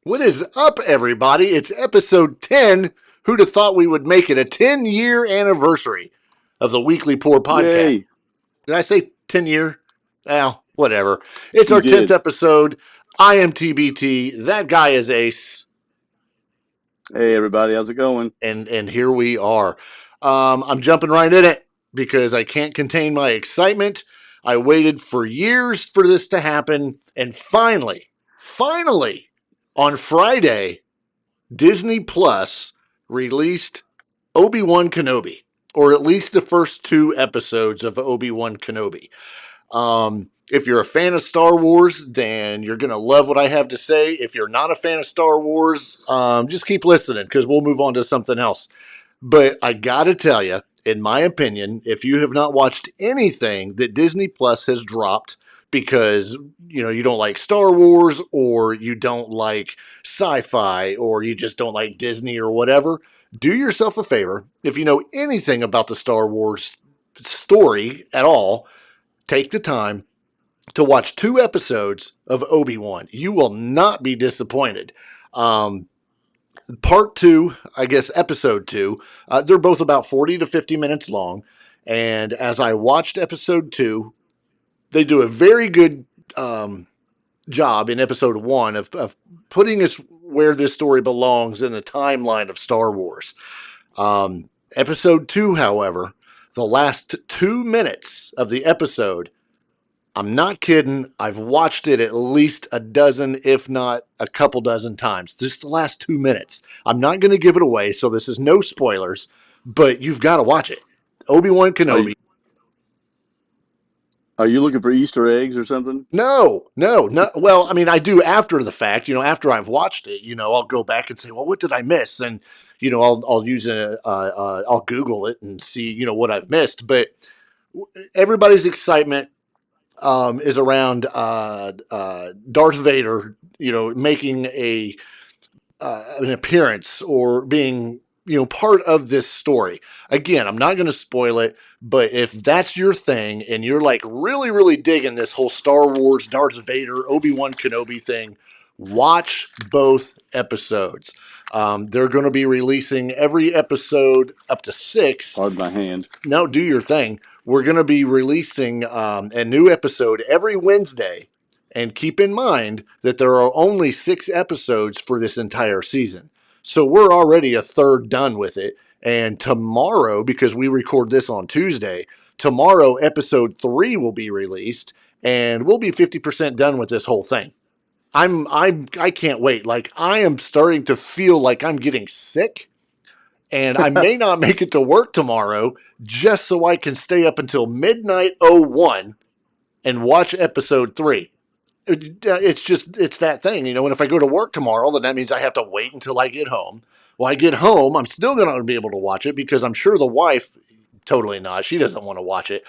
What is up, everybody? It's episode 10. Who'd have thought we would make it a 10-year anniversary of the Weekly Poor podcast? Yay. Did I say 10-year? Well, whatever. It's You our 10th did. episode. I am TBT. That guy is Ace. Hey, everybody. How's it going? And here we are. I'm jumping right in it because I can't contain my excitement. I waited for years for this to happen. And finally, on Friday, Disney Plus released Obi-Wan Kenobi, or at least the first 2 episodes of Obi-Wan Kenobi. If you're a fan of Star Wars, then you're going to love what I have to say. If you're not a fan of Star Wars, just keep listening because we'll move on to something else. But I got to tell you, in my opinion, if you have not watched anything that Disney Plus has dropped because, you don't like Star Wars or you don't like sci-fi or you just don't like Disney or whatever, do yourself a favor. If you know anything about the Star Wars story at all, take the time to watch 2 episodes of Obi-Wan. You will not be disappointed. Part 2, I guess episode 2, they're both about 40 to 50 minutes long. And as I watched episode 2, they do a very good job in episode 1 of putting us where this story belongs in the timeline of Star Wars. Episode 2, however, the last 2 minutes of the episode, I'm not kidding. I've watched it at least a dozen, if not a couple dozen times. Just the last 2 minutes. I'm not going to give it away, so this is no spoilers, but you've got to watch it. Obi-Wan Kenobi. Are you looking for Easter eggs or something? No. Well, I mean, I do after the fact. After I've watched it, I'll go back and say, well, what did I miss? And I'll use I'll Google it and see what I've missed. But everybody's excitement is around Darth Vader, making an appearance or being part of this story. Again, I'm not going to spoil it, but if that's your thing and you're like really, really digging this whole Star Wars, Darth Vader, Obi-Wan Kenobi thing, watch both episodes. They're going to be releasing every episode up to 6. Pardon my hand. No, do your thing. We're going to be releasing a new episode every Wednesday. And keep in mind that there are only 6 episodes for this entire season. So we're already a third done with it. And tomorrow, because we record this on Tuesday, tomorrow episode 3 will be released. And we'll be 50% done with this whole thing. I can't wait. Like, I am starting to feel like I'm getting sick. And I may not make it to work tomorrow just so I can stay up until midnight 01 and watch episode 3. It's that thing, and if I go to work tomorrow, then that means I have to wait until I get home. Well, I get home, I'm still going to be able to watch it because I'm sure the wife, totally not, she doesn't want to watch it.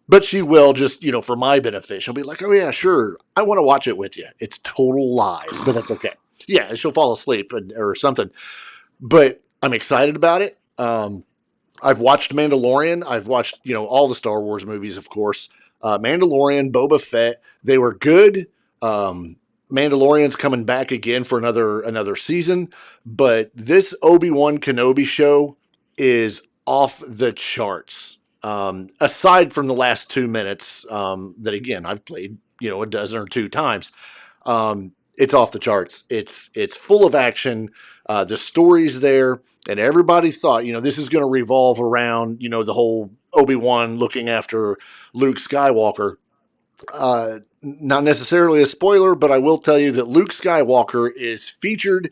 But she will just, for my benefit. She'll be like, oh yeah, sure, I want to watch it with you. It's total lies, but that's okay. Yeah, she'll fall asleep or something. But I'm excited about it. I've watched Mandalorian. I've watched, all the Star Wars movies, of course. Mandalorian, Boba Fett, they were good. Mandalorian's coming back again for another season. But this Obi-Wan Kenobi show is off the charts. Aside from the last 2 minutes that, again, I've played, a dozen or 2 times. It's off the charts. It's full of action. The story's there, and everybody thought, this is going to revolve around, the whole Obi-Wan looking after Luke Skywalker. Not necessarily a spoiler, but I will tell you that Luke Skywalker is featured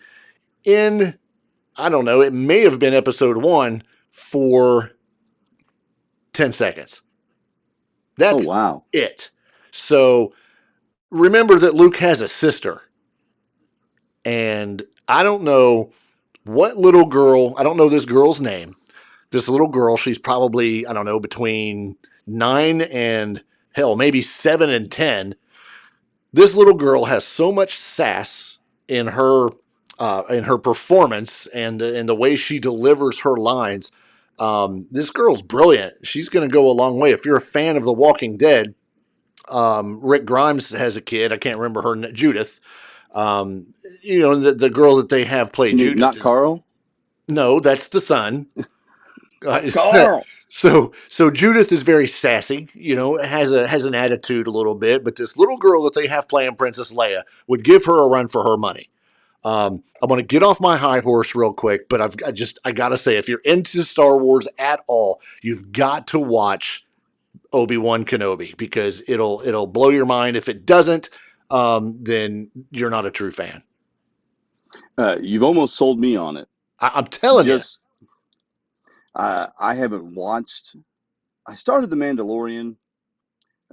in, I don't know, it may have been episode 1 for 10 seconds. That's it. So remember that Luke has a sister. And I don't know what little girl, I don't know this girl's name. This little girl, she's probably, I don't know, between 9 and, hell, maybe 7 and 10. This little girl has so much sass in her performance and the way she delivers her lines. This girl's brilliant. She's going to go a long way. If you're a fan of The Walking Dead, Rick Grimes has a kid. I can't remember her, Judith. The girl that they have play You mean Judith not is Carl? no, that's the son. Carl. So Judith is very sassy, has an attitude a little bit, but this little girl that they have playing Princess Leia would give her a run for her money. I'm going to get off my high horse real quick, but I got to say, if you're into Star Wars at all, you've got to watch Obi-Wan Kenobi because it'll blow your mind. If it doesn't, then you're not a true fan. You've almost sold me on it. I'm telling you. Just, I haven't watched. I started The Mandalorian.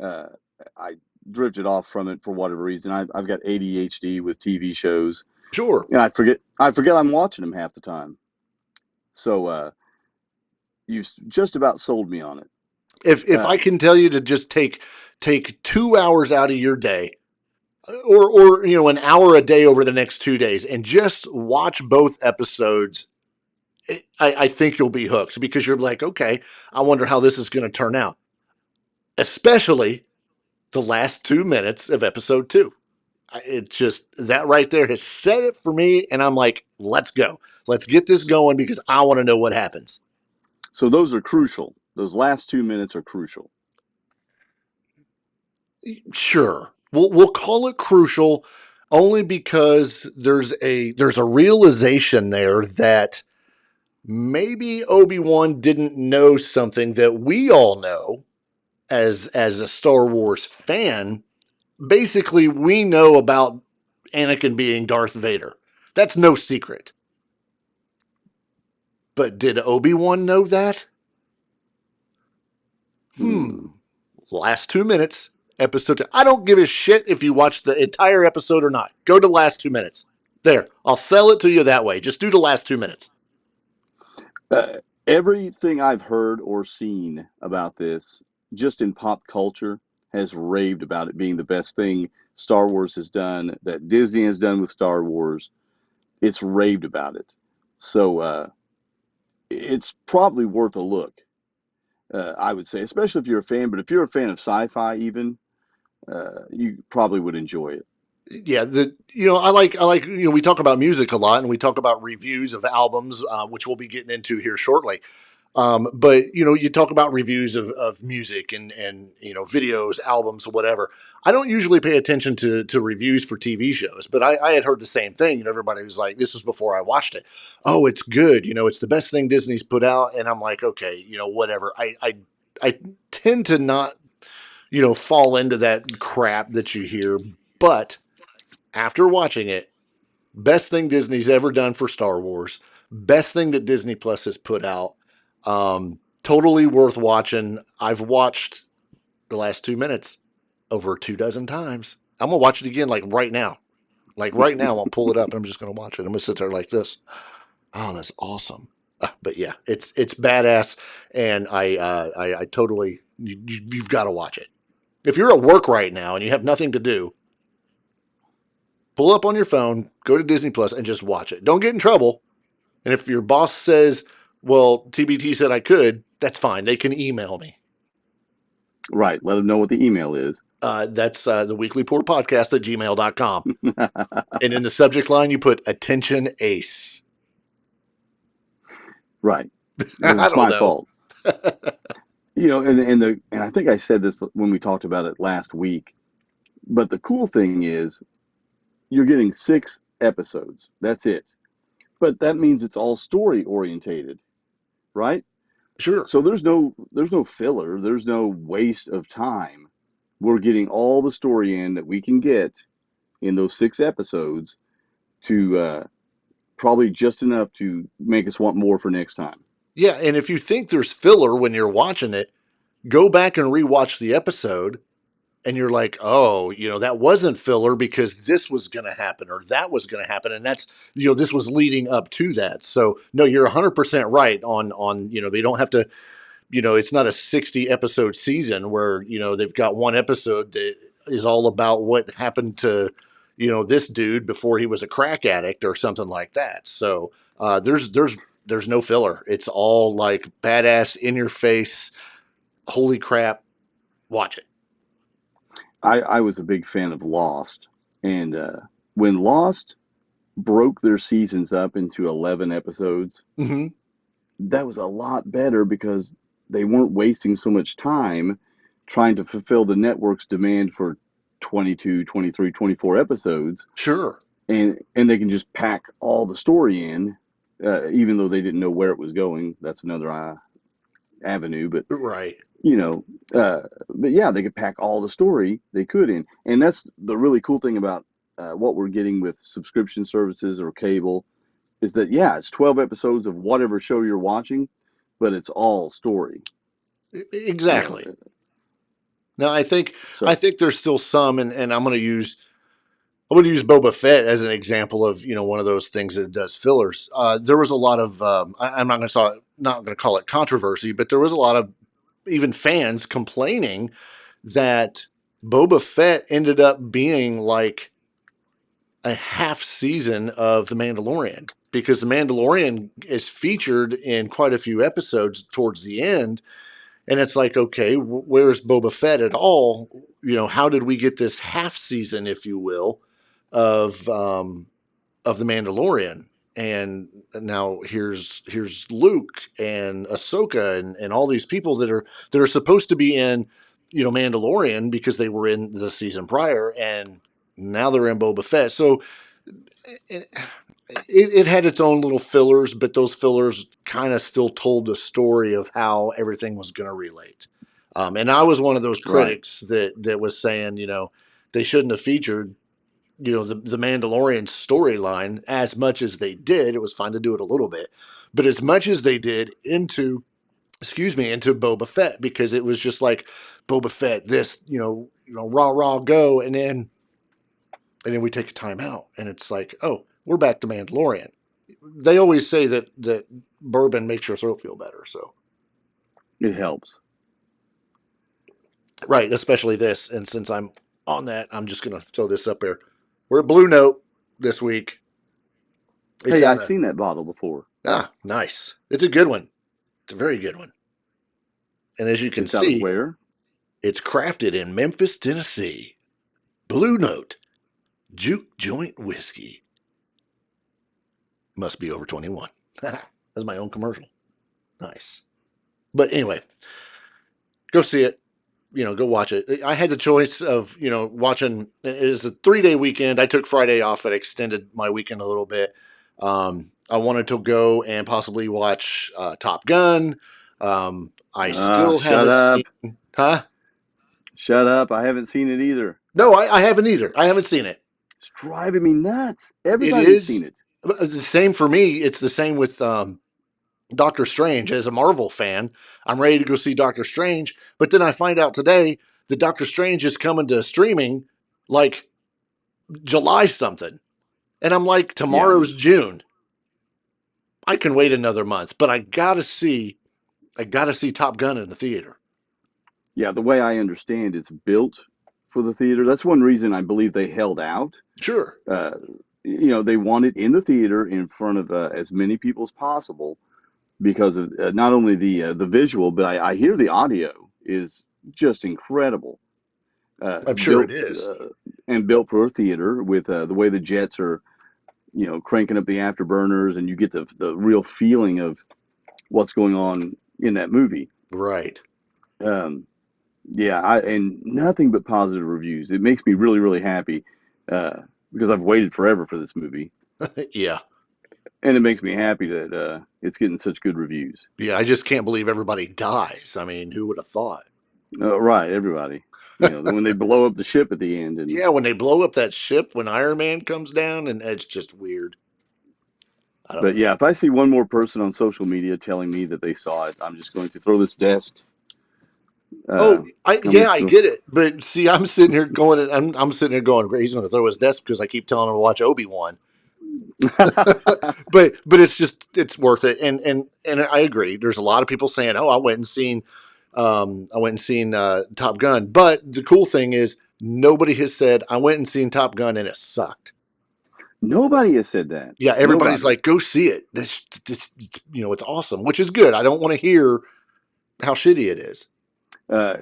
I drifted off from it for whatever reason. I've got ADHD with TV shows. Sure. And I forget I'm watching them half the time. So you just about sold me on it. If I can tell you to just take 2 hours out of your day, or an hour a day over the next 2 days, and just watch both episodes, I think you'll be hooked because you're like, okay, I wonder how this is going to turn out. Especially the last 2 minutes of episode 2. It just, that right there has set it for me, and I'm like, let's go. Let's get this going because I want to know what happens. So those are crucial. Those last 2 minutes are crucial. Sure. We'll call it crucial only because there's a realization there that maybe Obi-Wan didn't know something that we all know as a Star Wars fan. Basically, we know about Anakin being Darth Vader. That's no secret. But did Obi-Wan know that? Last 2 minutes, episode 2. I don't give a shit if you watch the entire episode or not. Go to the last 2 minutes. There, I'll sell it to you that way. Just do the last 2 minutes. Everything I've heard or seen about this, just in pop culture, has raved about it being the best thing Star Wars has done, that Disney has done with Star Wars. It's raved about it. So it's probably worth a look, I would say, especially if you're a fan. But if you're a fan of sci-fi even, you probably would enjoy it. Yeah, I like we talk about music a lot, and we talk about reviews of albums, which we'll be getting into here shortly. But you talk about reviews of music and videos, albums, whatever. I don't usually pay attention to reviews for TV shows, but I had heard the same thing. Everybody was like, this was before I watched it. Oh, it's good. It's the best thing Disney's put out. And I'm like, okay, whatever. I tend to not, fall into that crap that you hear. But after watching it, best thing Disney's ever done for Star Wars. Best thing that Disney Plus has put out. Totally worth watching. I've watched the last 2 minutes over 24 times. I'm gonna watch it again, like right now. Like right now, I'll pull it up and I'm just gonna watch it. I'm gonna sit there like this. Oh, that's awesome. But yeah, it's badass, and I totally you've got to watch it. If you're at work right now and you have nothing to do, pull up on your phone, go to Disney Plus, and just watch it. Don't get in trouble. And if your boss says, well, TBT said I could, that's fine. They can email me. Right. Let them know what the email is. That's the Weekly Pour Podcast at gmail.com. And in the subject line, you put attention ACE. Right. I It's don't my know. fault. And I think I said this when we talked about it last week, but the cool thing is you're getting 6 episodes. That's it. But that means it's all story orientated, right? Sure. So there's no filler, there's no waste of time. We're getting all the story in that we can get in those 6 episodes to probably just enough to make us want more for next time. Yeah, and if you think there's filler when you're watching it, go back and rewatch the episode, and you're like, oh, that wasn't filler because this was going to happen or that was going to happen, and that's this was leading up to that. So no, you're 100% right on they don't have to. It's not a 60 episode season where they've got one episode that is all about what happened to this dude before he was a crack addict or something like that. So there's no filler. It's all like badass, in your face. Holy crap! Watch it. I was a big fan of Lost, and when Lost broke their seasons up into 11 episodes, Mm-hmm. that was a lot better because they weren't wasting so much time trying to fulfill the network's demand for 22, 23, 24 episodes. Sure. And they can just pack all the story in, even though they didn't know where it was going. That's another avenue. But, Right. but yeah, they could pack all the story they could in. And that's the really cool thing about what we're getting with subscription services or cable is that, yeah, it's 12 episodes of whatever show you're watching, but it's all story. Exactly. Now, I think So there's still some, and I'm going to use Boba Fett as an example of one of those things that does fillers. There was a lot of I'm not going to call it controversy, but there was a lot of even fans complaining that Boba Fett ended up being like a half season of The Mandalorian, because The Mandalorian is featured in quite a few episodes towards the end. And it's like, okay, where's Boba Fett at all? How did we get this half season, if you will, of the Mandalorian? And now here's Luke and Ahsoka and all these people that are supposed to be in Mandalorian because they were in the season prior, and now they're in Boba Fett. So it had its own little fillers, but those fillers kind of still told the story of how everything was going to relate. And I was one of those right. critics that was saying, they shouldn't have featured, the Mandalorian storyline as much as they did. It was fine to do it a little bit, but as much as they did into Boba Fett, because it was just like Boba Fett, this, rah, rah, go. And then we take a time out and it's like, oh, we're back to Mandalorian. They always say that bourbon makes your throat feel better. So, It helps. right. Especially this. And since I'm on that, I'm just going to throw this up there. We're at Blue Note this week. It's Hey, out I've of, seen that bottle before. nice. It's a good one. It's a very good one. And as you can It's out of see, where? it's crafted in Memphis, Tennessee. Blue Note Juke Joint Whiskey. Must be over 21. That's my own commercial. Nice. But anyway, go see it. Go watch it. I had the choice of, watching. It was a 3-day weekend. I took Friday off. It extended my weekend a little bit. I wanted to go and possibly watch Top Gun. I still Shut haven't up. seen. Huh? Shut up. I haven't seen it either. No, I haven't either. I haven't seen it. It's driving me nuts. It Everybody's seen is it. the same for me. It's the same with Doctor Strange. As a Marvel fan, I'm ready to go see Doctor Strange, but then I find out today that Doctor Strange is coming to streaming like July something. And I'm like, Yeah. tomorrow's June. I can wait another month, but I gotta see Top Gun in the theater. Yeah, the way I understand it's built for the theater. That's one reason I believe they held out. Sure. Uh, they want it in the theater in front of as many people as possible because of not only the visual, but I hear the audio is just incredible. I'm sure it Built is. and built for a theater with the way the jets are, cranking up the afterburners, and you get the real feeling of what's going on in that movie. Right. Um, yeah, and nothing but positive reviews. It makes me really, really happy because I've waited forever for this movie, Yeah. and it makes me happy that it's getting such good reviews. Yeah. I just can't believe everybody dies. I mean, who would have thought? Right, everybody. When they blow up the ship at the end, and Yeah, when they blow up that ship, when Iron Man comes down, and it's just weird. I don't but know. yeah, if I see one more person on social media telling me that they saw it, I'm just going to throw this desk. Oh, I'm going I to get it, but see, I'm sitting here going, I'm sitting here going, he's going to throw his desk because I keep telling him to watch Obi-Wan. throw. But it's worth it, and I agree. There's a lot of people saying, "Oh, I went and seen Top Gun." But the cool thing is, nobody has said I went and seen Top Gun and it sucked. Nobody has said that. Yeah, everybody's Nobody. like, "Go see it. It's awesome," which is good. I don't want to hear how shitty it is. Uh,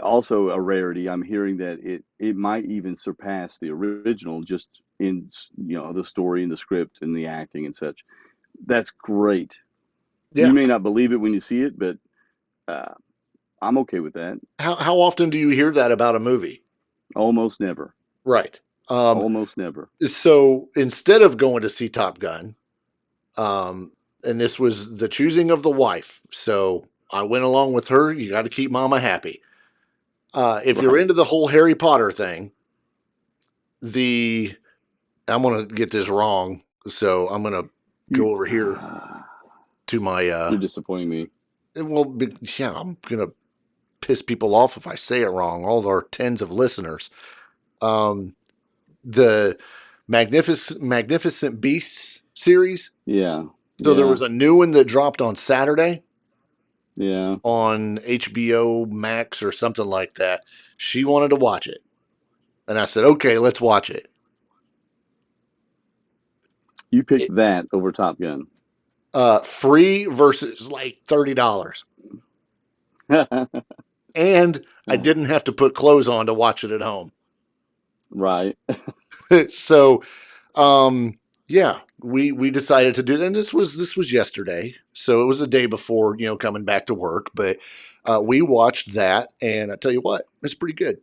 Also a rarity. I'm hearing that it might even surpass the original just in the story and the script and the acting and such. That's great. You Yeah. may not believe it when you see it, but uh, I'm okay with that. How often do you hear that about a movie? Almost never. Right. Um, Almost never. so instead of going to see Top Gun, um, and this was the choosing of the wife, so I went along with her. You got to keep Mama happy. If you're Right. into the whole Harry Potter thing, the I'm gonna get this wrong, so I'm gonna You, go over here to my you're disappointing me. well, yeah, I'm gonna piss people off if I say it wrong. All of our tens of listeners. Um, the Magnificent Beasts series. Yeah. So there Yeah. was a new one that dropped on Saturday Yeah. on HBO Max or something like that. She wanted to watch it, and I said, "Okay, let's watch it." You picked that over Top Gun. Free versus like $30, and I didn't have to put clothes on to watch it at home. Right. So, yeah, we decided to do that. And this was yesterday, so it was the day before coming back to work. But we watched that, and I tell you what, it's pretty good.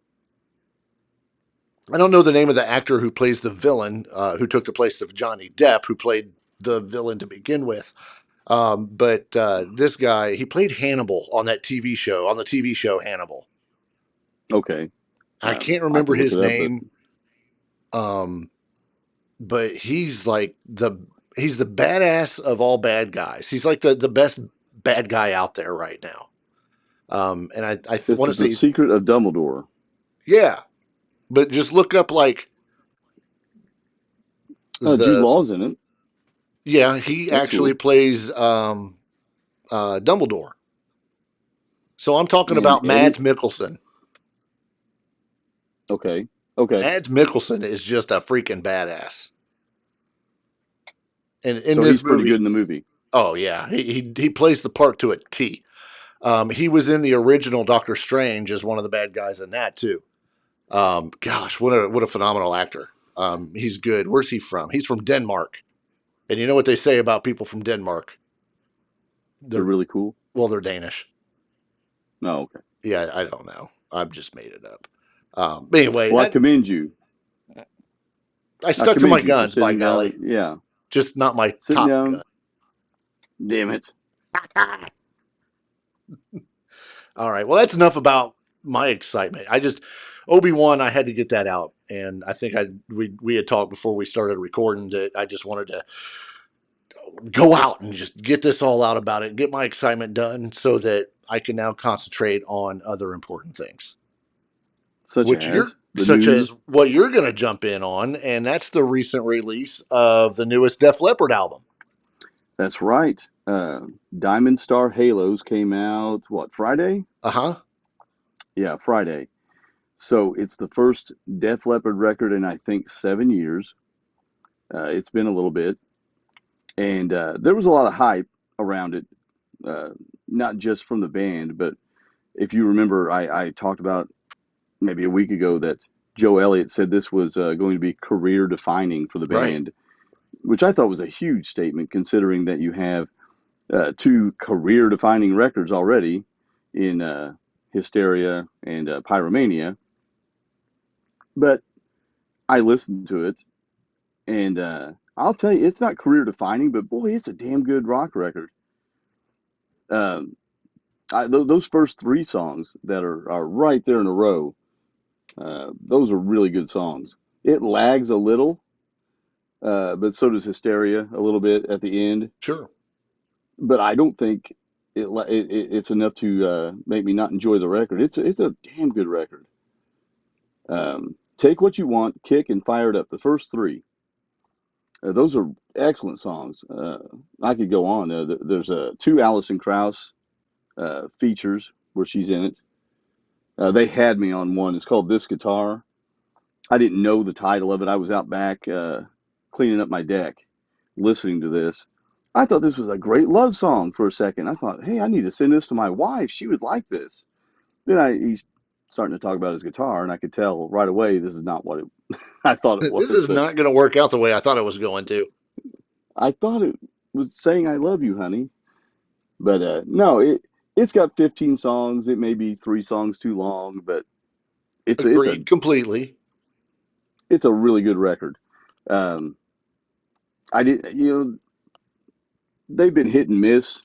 I don't know the name of the actor who plays the villain, who took the place of Johnny Depp, who played the villain to begin with. But this guy, he played Hannibal on that TV show, on the TV show Hannibal. Okay. I can't I remember can look his it up, but name, um, but he's the badass of all bad guys. He's like the best bad guy out there right now. And I this want to is say the he's, secret of Dumbledore. yeah, but just look up like Jude the Law's in it. yeah, he That's actually cool. plays Dumbledore. So I'm talking And about Eddie. Mads Mikkelsen. Okay. Okay. Mads Mikkelsen is just a freaking badass. And in So this he's pretty good movie, in the movie. oh yeah, he plays the part to a T. He was in the original Doctor Strange as one of the bad guys in that too. Gosh, what a phenomenal actor. He's good. Where's he from? He's from Denmark. And you know what they say about people from Denmark? They're They're really cool. well, they're Danish. Oh, okay. Yeah, I don't know. I've just made it up. But anyway, Well, I commend you. I I stuck to my commend you for guns, by sitting golly. down. Yeah. Just not my Sitting top down. gun. Damn it. All right. Well, that's enough about my excitement. Obi-Wan, I had to get that out, and I think we had talked before we started recording that I just wanted to go out and just get this all out about it, get my excitement done, so that I can now concentrate on other important things, Such which as the such as news. what you're going to jump in on, and that's the recent release of the newest Def Leppard album. That's right. Diamond Star Halos came out, what, Friday? Uh huh. Yeah, Friday. So it's the first Def Leppard record in, I think, 7 years. It's been a little bit. And there was a lot of hype around it, uh, not just from the band, but if you remember, I talked about maybe a week ago that Joe Elliott said this was going to be career defining for the Right. band, which I thought was a huge statement considering that you have two career defining records already in Hysteria and Pyromania. But I listened to it, and I'll tell you, it's not career defining, but boy, it's a damn good rock record. Um, those first three songs that are right there in a row, those are really good songs. It lags a little, but so does Hysteria a little bit at the end. Sure. But I don't think it's enough to make me not enjoy the record. It's a damn good record. Take What You Want, Kick, and Fire It Up. The first three, those are excellent songs. I could go on. There's two Alison Krauss features where she's in it. They had me on one. It's called This Guitar. I didn't know the title of it. I was out back cleaning up my deck, listening to this. I thought this was a great love song for a second. I thought, hey, I need to send this to my wife. She would like this. He's starting to talk about his guitar, and I could tell right away this is not what I thought it This was, is but not going to work out the way I thought it was going to. I thought it was saying "I love you, honey." But no, it's got 15 songs. It may be 3 songs too long, but Agreed completely. it's a really good record. Um, I did, they've been hit and miss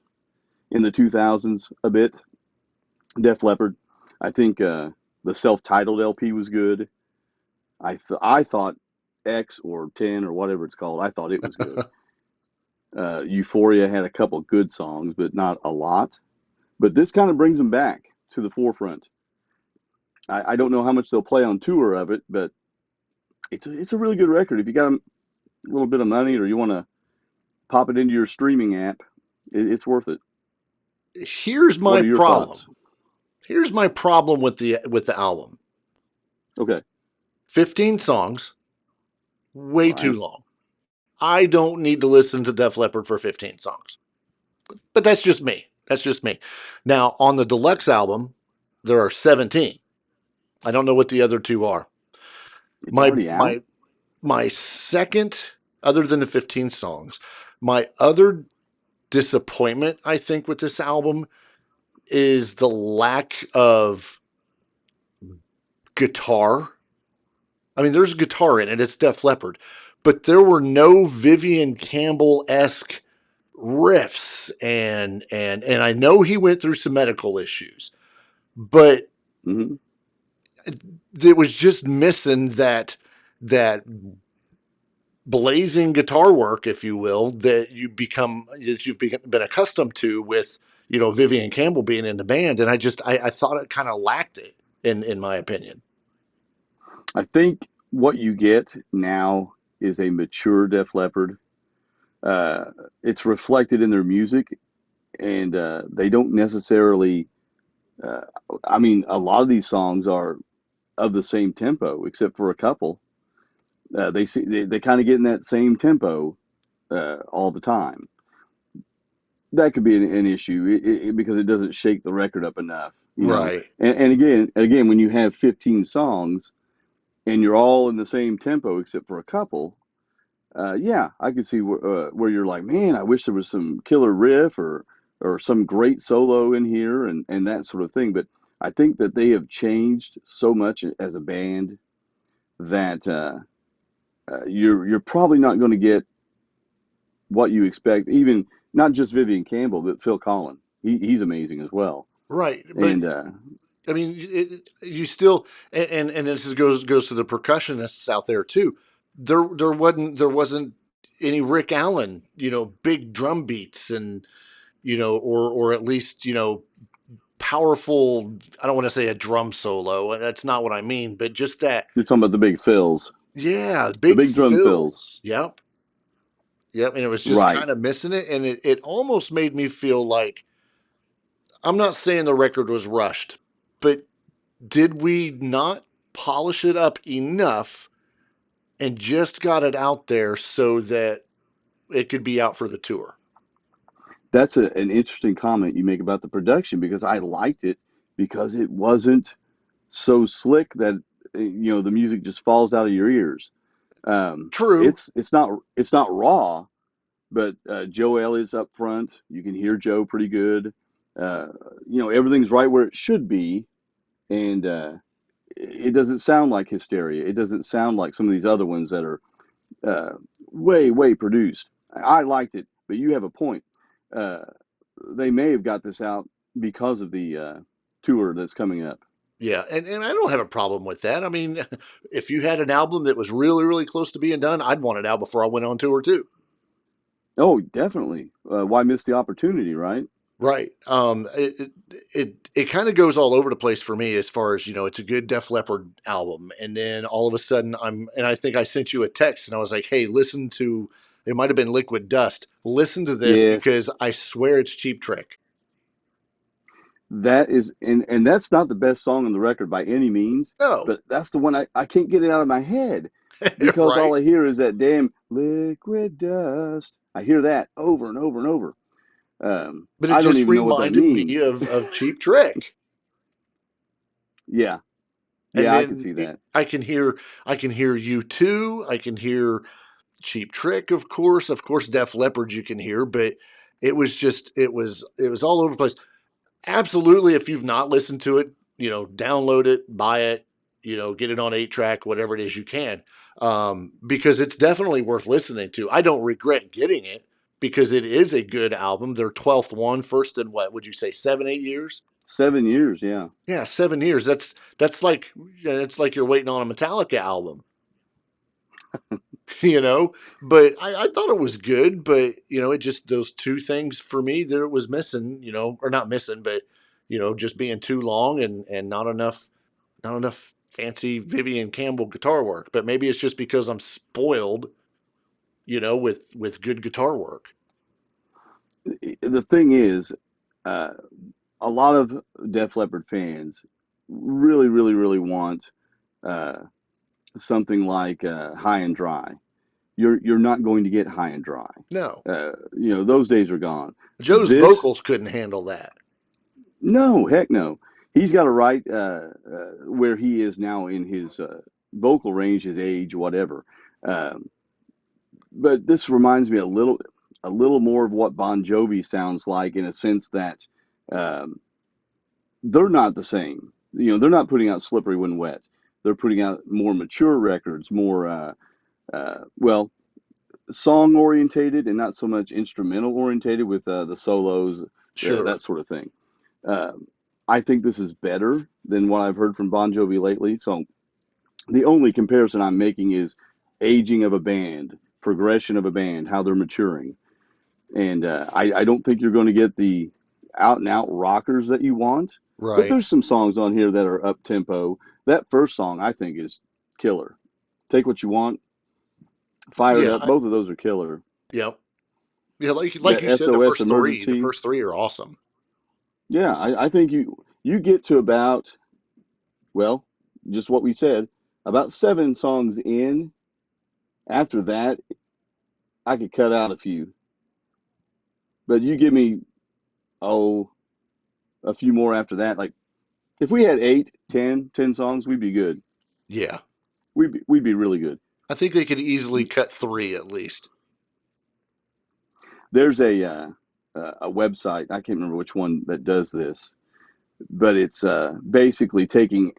in the 2000s a bit. Def Leppard, I think the self-titled LP was good. I thought X or 10 or whatever it's called. I thought it was good. Euphoria had a couple good songs, but not a lot. But this kind of brings them back to the forefront. I don't know how much they'll play on tour of it, but it's a really good record. If you got a little bit of money or you want to pop it into your streaming app, it's worth it. Here's What my are your problem. thoughts? Here's my problem with the album. Okay. 15 songs, way too Right. long. I don't need to listen to Def Leppard for 15 songs. But that's just me. That's just me. Now, on the deluxe album, there are 17. I don't know what the other two are. It's My already out? my my second, other than the 15 songs, my other disappointment, I think, with this album is the lack of guitar. I mean, there's guitar in it. It's Def Leppard, but there were no Vivian Campbell-esque riffs, and I know he went through some medical issues, but Mm-hmm. it was just missing that blazing guitar work, if you will, that you've been accustomed to with Vivian Campbell being in the band, and I thought it kind of lacked it in my opinion. I think what you get now is a mature Def Leppard. Uh, it's reflected in their music, and they don't necessarily. Uh, I mean, a lot of these songs are of the same tempo, except for a couple. They kind of get in that same tempo all the time. That could be an issue because it doesn't shake the record up enough, you know. Right. And again, when you have 15 songs and you're all in the same tempo except for a couple, yeah, I could see where you're like, man, I wish there was some killer riff or some great solo in here and that sort of thing. But I think that they have changed so much as a band that you're probably not going to get what you expect. Even not just Vivian Campbell, but Phil Collin. He's amazing as well. Right. But And I mean, you still, and this goes to the percussionists out there too. There wasn't any Rick Allen, big drum beats, and or at least powerful. I don't want to say a drum solo. That's not what I mean, but just that. you're talking about the big fills, Yeah, the big big drum fills, fills. Yep, yep. And it was just right? kind of missing it, and it almost made me feel like, I'm not saying the record was rushed, but did we not polish it up enough and just got it out there so that it could be out for the tour? That's an interesting comment you make about the production because I liked it because it wasn't so slick that the music just falls out of your ears. True. It's not raw, but Joe Elliott's up front. You can hear Joe pretty good. Uh, everything's right where it should be, and it doesn't sound like Hysteria. It doesn't sound like some of these other ones that are uh, way produced. I liked it, but you have a point. Uh, they may have got this out because of the tour that's coming up. Yeah, and I don't have a problem with that. I mean, if you had an album that was really, really close to being done, I'd want it out before I went on tour too. Oh, definitely. Why miss the opportunity, right? Right. It kind of goes all over the place for me as far as, it's a good Def Leppard album. And then all of a sudden and I think I sent you a text and I was like, hey, listen to, it might have been Liquid Dust. Listen to this Yes, because I swear it's Cheap Trick. that is, and that's not the best song on the record by any means, No. but that's the one I can't get it out of my head because all Right. I hear is that damn liquid dust. I hear that over and over and over. But it I don't just even know what that reminded me means. of Cheap Trick. Yeah, And Yeah, I can then see that. I can hear U2, I can hear Cheap Trick, of course. Of course, Def Leppard you can hear, but it was all over the place. Absolutely, if you've not listened to it, download it, buy it, get it on 8-track, whatever it is you can, because it's definitely worth listening to. I don't regret getting it because it is a good album. Their 12th one, first in what would you say, 7, 8 years? 7 years, yeah. Yeah, 7 years. That's like it's like you're waiting on a Metallica album. you know. But I thought it was good, but it just those two things for me that it was missing, or not missing, but just being too long and not enough fancy Vivian Campbell guitar work. But maybe it's just because I'm spoiled, with good guitar work. The thing is, uh, a lot of Def Leppard fans really, really, really want uh, something like High and Dry. You're not going to get High and Dry. No, Those days are gone. Joe's This, vocals couldn't handle that. no, heck no. He's got to write where he is now in his vocal range, his age, whatever. Um, but this reminds me a little more of what Bon Jovi sounds like in a sense that um, they're not the same. They're not putting out Slippery When Wet. They're putting out more mature records, more well, song orientated and not so much instrumental orientated with the solos, Sure. that sort of thing. Um, I think this is better than what I've heard from Bon Jovi lately. So the only comparison I'm making is aging of a band, progression of a band, how they're maturing. And I don't think you're going to get the out and out rockers that you want. But Right. there's some songs on here that are up tempo. That first song I think is killer. Take What You Want, Fire It Yeah. Up. Both of those are killer. Yeah. Yeah. Like That you said, the SOS first three. The Emergency. first three are awesome. Yeah, I think you get to about, well, just what we said, about 7 songs in. After that, I could cut out a few. But you give me, oh, a few more after that. Like if we had 8, 10 songs, we'd be good. Yeah. We'd be really good. I think they could easily cut three at least. There's a website, I can't remember which one that does this, but it's basically taking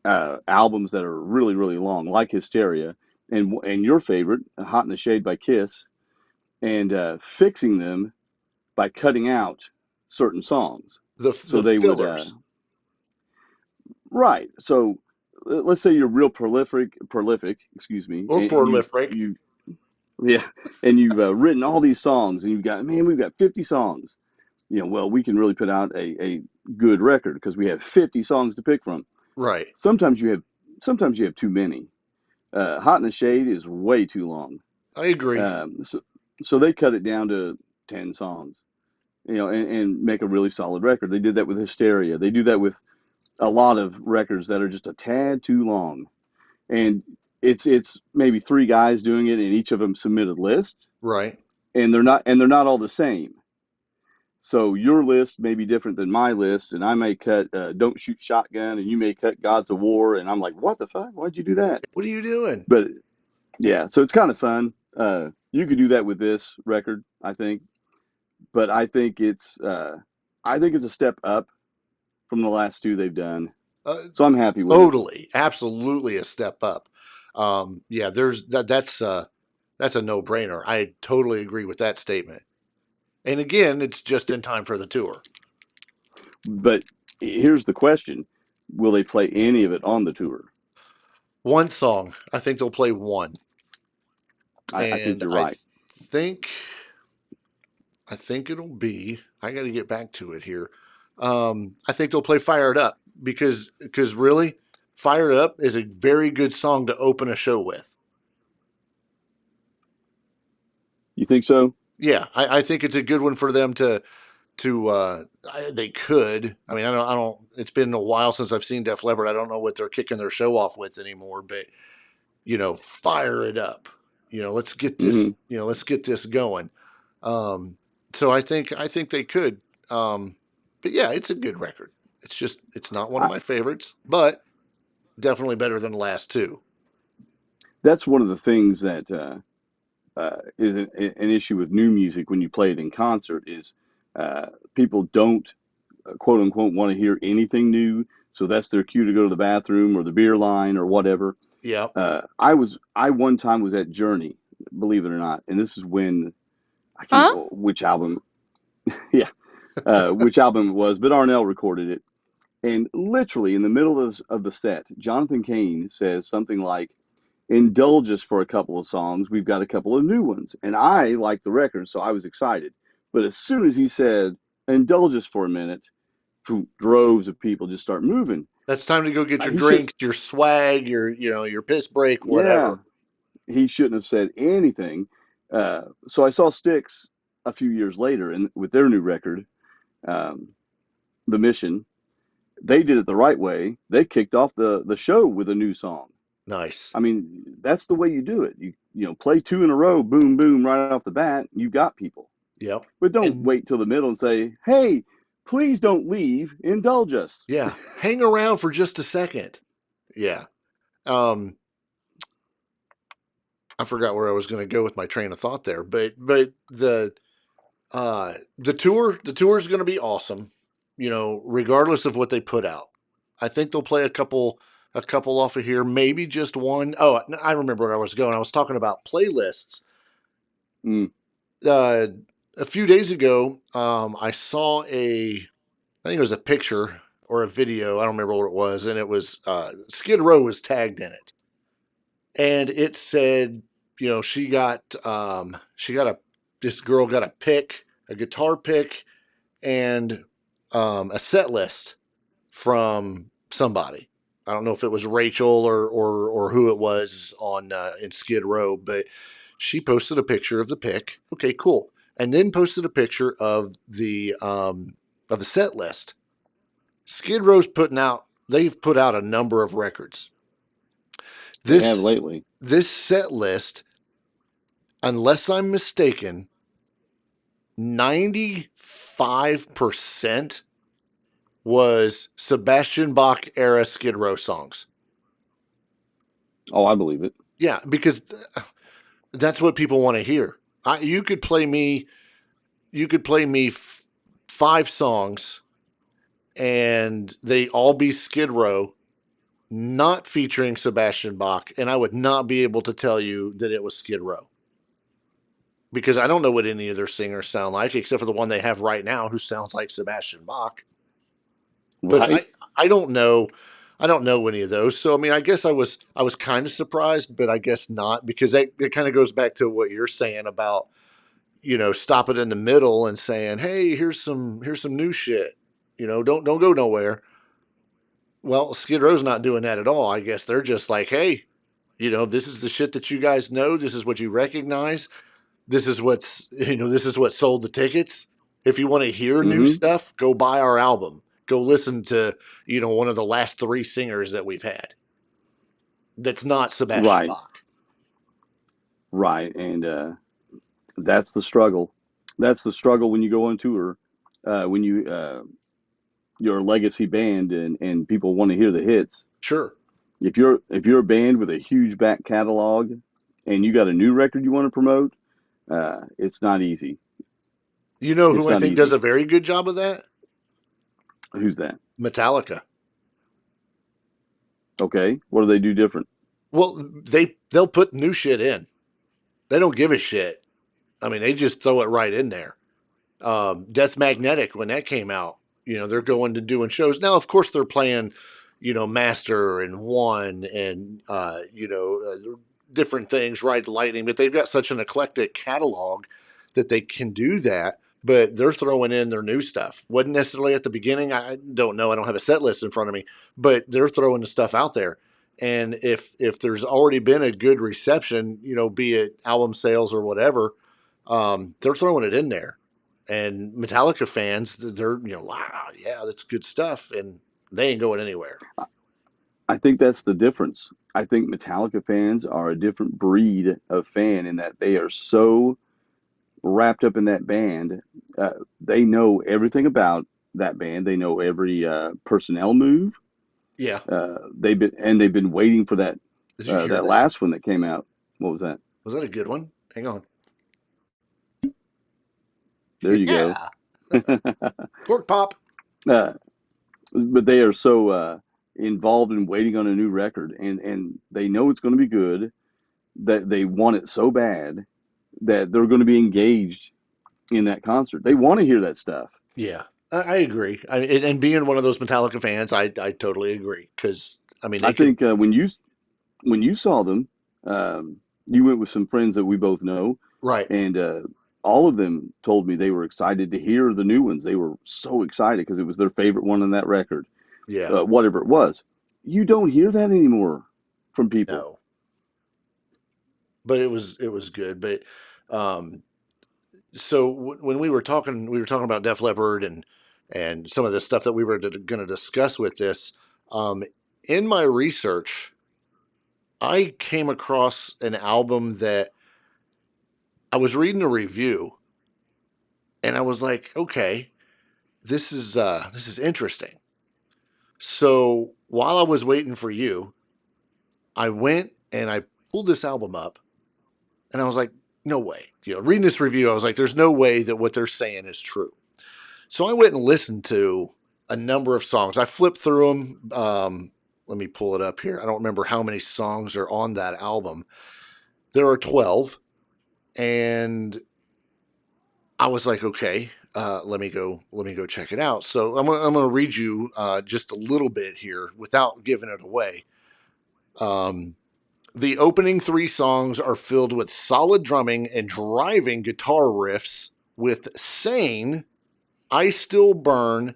albums that are really, really long, like Hysteria, and your favorite, Hot in the Shade by Kiss, and fixing them by cutting out certain songs. So The they would, fillers right. So let's say you're real prolific, excuse me, or and prolific. yeah, and you've written all these songs, and we've got 50 songs. Well, we can really put out a good record because we have 50 songs to pick from. Right. Sometimes you have too many. Hot in the Shade is way too long. I agree. So they cut it down to 10 songs, and make a really solid record. They did that with Hysteria. They do that with a lot of records that are just a tad too long. And it's maybe 3 guys doing it, and each of them submitted lists, Right. and they're not all the same. So your list may be different than my list, and I may cut "Don't Shoot Shotgun," and you may cut "Gods of War," and I'm like, "What the fuck? Why'd you do that?" What are you doing? But yeah, so it's kind of fun. You could do that with this record, I think, but I think it's a step up from the last two they've done. Uh, So I'm happy with it. Totally. Absolutely a step up. Yeah, that's a no-brainer. I totally agree with that statement. And again, it's just in time for the tour. But here's the question: will they play any of it on the tour? One song. I think they'll play one. I think And you're right. think I think it'll be. I got to get back to it here. I think they'll play "Fire It Up" because really, "Fire It Up" is a very good song to open a show with. You think so? Yeah, I think it's a good one for them they could. I mean, I don't. It's been a while since I've seen Def Leppard. I don't know what they're kicking their show off with anymore. But "Fire It Up." Let's get Hmm. this. Let's get this going. Um, so I think they could. But yeah, it's a good record. It's not one of I, my favorites, but definitely better than the last two. That's one of the things that is an issue with new music when you play it in concert is people don't quote unquote want to hear anything new, so that's their cue to go to the bathroom or the beer line or whatever. Yep. I one time was at Journey, believe it or not, and this is when I can't Huh? which album, yeah, which album it was, but Arnell recorded it, and literally in the middle of the set, Jonathan Cain says something like, "Indulge us for a couple of songs. We've got a couple of new ones," and I liked the record, so I was excited. But as soon as he said, "Indulge us for a minute," droves of people just start moving. That's time to go get your He should, drinks, your swag, your piss break, yeah, whatever. he shouldn't have said anything. So I saw Styx a few years later, and with their new record, um, The Mission, they did it the right way. They kicked off the show with a new song. Nice. I mean, that's the way you do it. You play two in a row, boom, boom, right off the bat. You got people, Yep. but don't And wait till the middle and say, "Hey, please don't leave. Indulge us." yeah, hang around for just a second. Yeah. Um, I forgot where I was going to go with my train of thought there, but the tour is going to be awesome. Regardless of what they put out, I think they'll play a couple off of here, maybe just one. Oh, I remember where I was going. I was talking about playlists. Mm. Uh, a few days ago, I saw I think it was a picture or a video. I don't remember what it was, and it was Skid Row was tagged in it, and it said, she got this girl got a guitar pick, and a set list from somebody. I don't know if it was Rachel or who it was on in Skid Row, but she posted a picture of the pick. Okay, cool, and then posted a picture of the set list. Skid Row's they've put out a number of records. They have This lately. this set list, unless I'm mistaken, 95% was Sebastian Bach era Skid Row songs. Oh, I believe it. Yeah, because that's what people want to hear. You could play me 5 songs, and they all be Skid Row, not featuring Sebastian Bach, and I would not be able to tell you that it was Skid Row. Because I don't know what any of their singers sound like, except for the one they have right now, who sounds like Sebastian Bach. But Right. I don't know. I don't know any of those. So I mean, I guess I was kind of surprised, but I guess not, because it kind of goes back to what you're saying about, stopping in the middle and saying, "Hey, here's some new shit." Don't go nowhere. Well, Skid Row's not doing that at all. I guess they're just like, "Hey, this is the shit that you guys know. This is what you recognize. This is what sold the tickets. If you want to hear new Mm-hmm. stuff, go buy our album. Go listen to, one of the last 3 singers that we've had. That's not Sebastian Right. Bach." Right. And that's the struggle. That's the struggle when you go on tour. When you're a legacy band and people want to hear the hits. Sure. If you're a band with a huge back catalog and you got a new record you want to promote, it's not easy. You know It's who I not think does easy. a very good job of that? Who's that? Metallica. Okay. What do they do different? Well, they'll put new shit in. They don't give a shit. I mean, they just throw it right in there. Death Magnetic, when that came out, they're going to doing shows. Now, of course, they're playing, Master and One and, different things, Ride the Lightning, but they've got such an eclectic catalog that they can do that. But they're throwing in their new stuff. Wasn't necessarily at the beginning. I don't know. I don't have a set list in front of me, but they're throwing the stuff out there. And if there's already been a good reception, be it album sales or whatever, they're throwing it in there. And Metallica fans, they're, wow, yeah, that's good stuff, and they ain't going anywhere. I think that's the difference. I think Metallica fans are a different breed of fan in that they are so wrapped up in that band. They know everything about that band. They know every personnel move. Yeah. They've been waiting for that Did you hear that that? last one that came out. What was that? Was that a good one? Hang on. There you go. Yeah. Cork pop. uh, but they are so involved in waiting on a new record, and they know it's going to be good, that they want it so bad that they're going to be engaged in that concert. They want to hear that stuff. Yeah. I agree. And being one of those Metallica fans, I totally agree. Because, I mean, I they could. think when you saw them, you went with some friends that we both know, Right. and all of them told me they were excited to hear the new ones. They were so excited because it was their favorite one on that record, Yeah. whatever it was. You don't hear that anymore from people. No. But it was good. But um, so when we were talking about Def Leppard and some of the stuff that we were going to discuss with this. Um, in my research, I came across an album that I was reading a review, and I was like, okay, this is interesting. So while I was waiting for you, I went and I pulled this album up, and I was like, no way. Reading this review, I was like, there's no way that what they're saying is true. So I went and listened to a number of songs. I flipped through them. Let me pull it up here. I don't remember how many songs are on that album. There are 12, and I was like, okay, let me go check it out. So I'm gonna read you just a little bit here without giving it away. Um, the opening three songs are filled with solid drumming and driving guitar riffs with Sane, I Still Burn,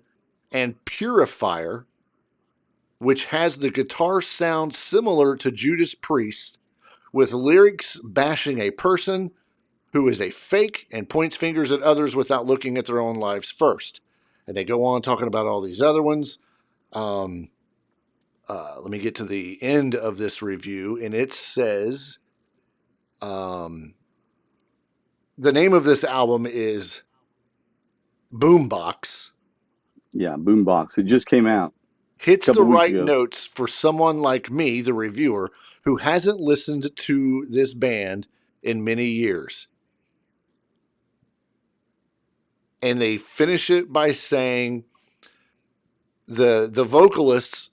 and Purifier, which has the guitar sound similar to Judas Priest, with lyrics bashing a person who is a fake and points fingers at others without looking at their own lives first. And they go on talking about all these other ones. Um, let me get to the end of this review, and it says um, the name of this album is Boombox. Yeah, Boombox. It just came out a Hits the couple weeks right ago. notes for someone like me, the reviewer, who hasn't listened to this band in many years. And they finish it by saying the vocalist's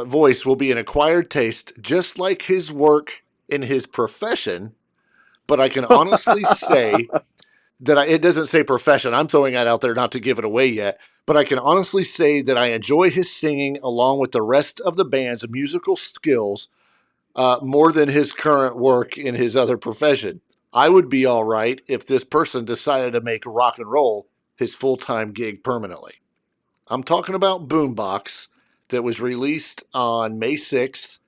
voice will be an acquired taste, just like his work in his profession. But I can honestly say that it doesn't say profession. I'm throwing that out there not to give it away yet. But I can honestly say that I enjoy his singing along with the rest of the band's musical skills more than his current work in his other profession. I would be all right if this person decided to make rock and roll his full time gig permanently. I'm talking about Boombox that was released on May 6th,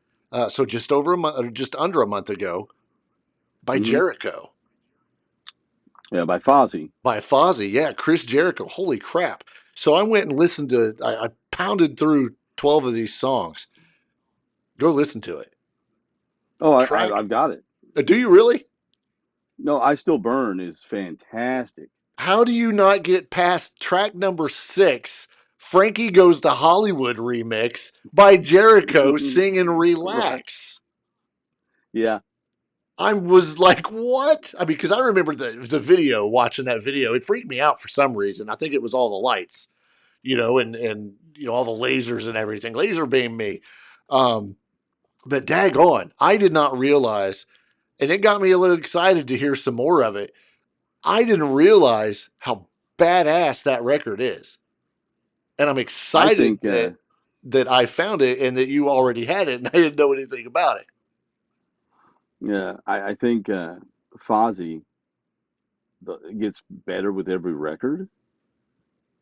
so just over a month, or just under a month ago, by Hmm. Jericho, Yeah, by Fozzy. by Fozzy. Yeah, Chris Jericho. Holy crap! So I went and listened to. I pounded through 12 of these songs. Go listen to it. Oh, Track. I've got it. Do you really? No, I Still Burn is fantastic. How do you not get past track number 6? Frankie Goes to Hollywood remix by Jericho singing Right. Relax. Yeah. I was like, what? I mean, because I remember the video, watching that video. It freaked me out for some reason. I think it was all the lights, and all the lasers and everything. Laser beam me. Um, but daggone, I did not realize, and it got me a little excited to hear some more of it. I didn't realize how badass that record is. And I'm I excited think that I found it and that you already had it and I didn't know anything about it. yeah, I think Fozzy gets better with every record.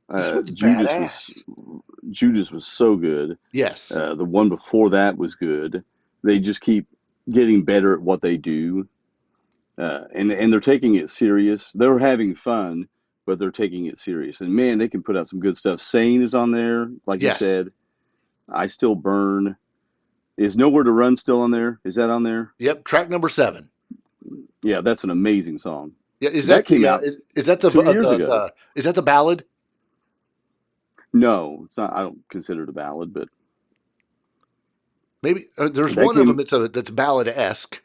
This one's Judas was badass. Judas was so good. Yes. The one before that was good. They just keep getting better at what they do, and they're taking it serious. They're having fun, but they're taking it serious. And man, they can put out some good stuff. Sane is on there, like you Yes. said. I Still Burn. Is Nowhere to Run still on there? Is that on there? Yep. Track number 7. Yeah, that's an amazing song. Yeah. Is That that came the out is that the 2 years ago. is that the ballad? No, it's not. I don't consider it a ballad, but Maybe there's That one of them came, that's ballad-esque.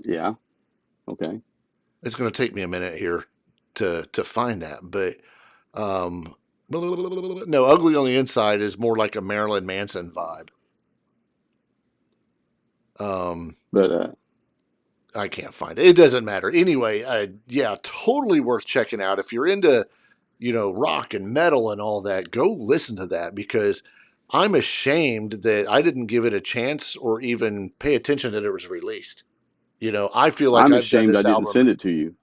yeah, okay. It's going to take me a minute here to find that, but um, no, Ugly on the Inside is more like a Marilyn Manson vibe. Um, But I can't find it. It doesn't matter. Anyway, yeah, totally worth checking out. If you're into, rock and metal and all that, go listen to that because I'm ashamed that I didn't give it a chance or even pay attention that it was released. I feel like I'm I've done ashamed I this didn't album. send it to you.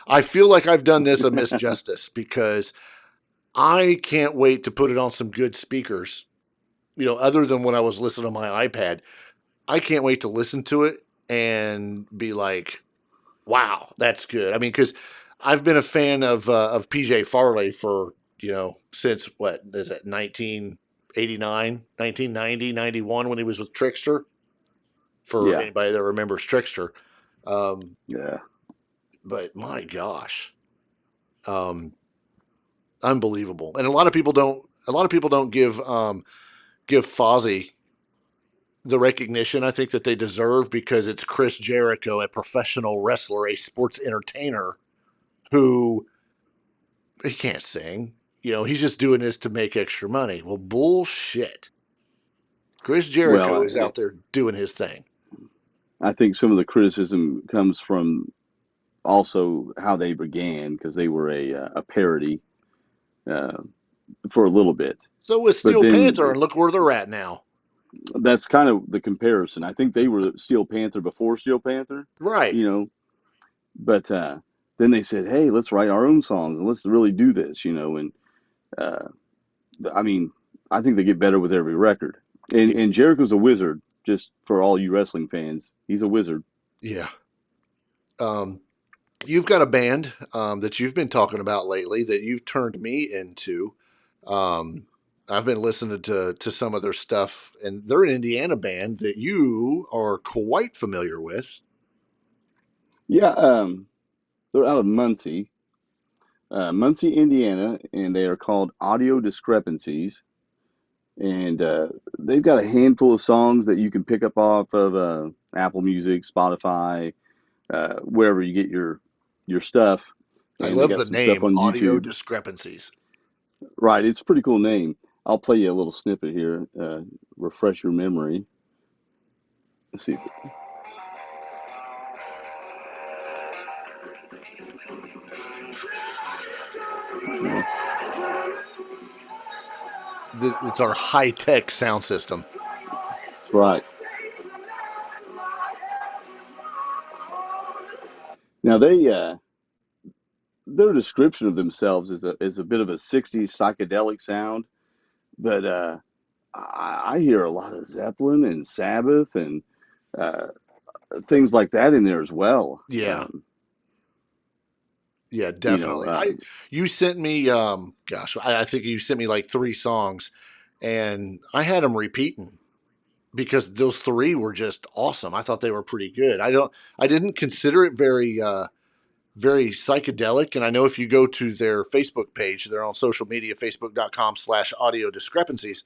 I feel like I've done this a misjustice because I can't wait to put it on some good speakers. Other than when I was listening on my iPad, I can't wait to listen to it and be like, wow, that's good. I mean, because I've been a fan of PJ Farley for since what is it 1989, 1990, 91 when he was with Trickster. For Yeah, anybody that remembers Trickster, um, yeah. but my gosh, um, unbelievable. And a lot of people don't. A lot of people don't give Fozzy the recognition I think that they deserve because it's Chris Jericho, a professional wrestler, a sports entertainer who he can't sing. He's just doing this to make extra money. Well, bullshit. Chris Well, Jericho is out there doing his thing. I think some of the criticism comes from also how they began because they were a parody uh, for a little bit. So was But Steel then Panther, and look where they're at now. that's kind of the comparison. I think they were Steel Panther before Steel Panther, Right. you know. But then they said, "Hey, let's write our own songs and let's really do this," you know. And uh, I mean, I think they get better with every record. And Jericho's a wizard. Just for all you wrestling fans, he's a wizard. Yeah. Um, you've got a band that you've been talking about lately that you've turned me into. Um, I've been listening to some of their stuff, and they're an Indiana band that you are quite familiar with. Yeah, they're out of Muncie, Muncie, Indiana, and they are called Audio Discrepancies. And they've got a handful of songs that you can pick up off of Apple Music, Spotify, wherever you get your stuff. I And they love got the some stuff name on Audio YouTube. Discrepancies. Right, it's a pretty cool name. I'll play you a little snippet here, refresh your memory. Let's see. It's our high tech sound system. Right. Now their description of themselves is a bit of a '60s psychedelic sound, but I hear a lot of Zeppelin and Sabbath and uh, things like that in there as well. Yeah. Yeah, You know, definitely. You sent me gosh, I think you sent me like three songs and I had them repeating because those three were just awesome. I thought they were pretty good. I didn't consider it very psychedelic. And I know if you go to their Facebook page, they're on social media, facebook.com/audio discrepancies.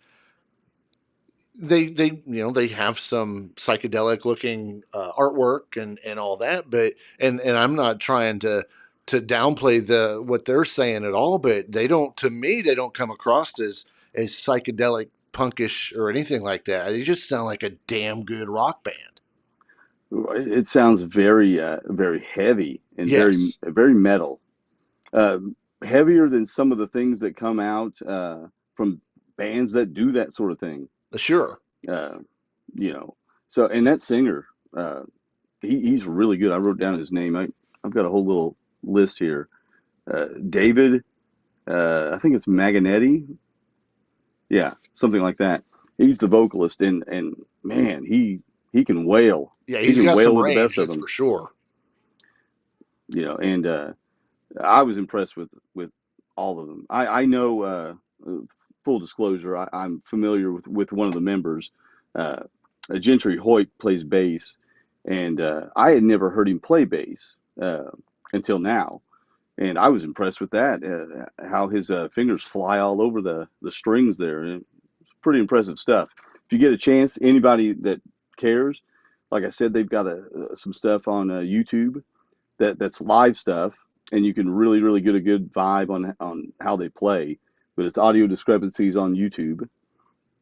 They have some psychedelic looking artwork and all that, but and I'm not trying to downplay the what they're saying at all, but they don't to me they don't come across as psychedelic punkish or anything like that. They just sound like a damn good rock band. it sounds very heavy and Yes, very metal. Uh, Heavier than some of the things that come out from bands that do that sort of thing. sure. Uh, you know, so and that singer, he's really good. I wrote down his name. I've got a whole little list here. David, I think it's Maganetti. Yeah, something like that. He's the vocalist, and man, he can wail. Yeah, He he's can got wail some with the best range, of that's them. for sure. You know, and I was impressed with all of them. I know. Full disclosure, I'm familiar with one of the members. Uh, Gentry Hoyt plays bass, and I had never heard him play bass until now, and I was impressed with that. How his fingers fly all over the strings there. And it's pretty impressive stuff. if you get a chance, anybody that cares, like I said, they've got some stuff on YouTube that's live stuff, and you can really get a good vibe on how they play. But it's Audio Discrepancies on YouTube.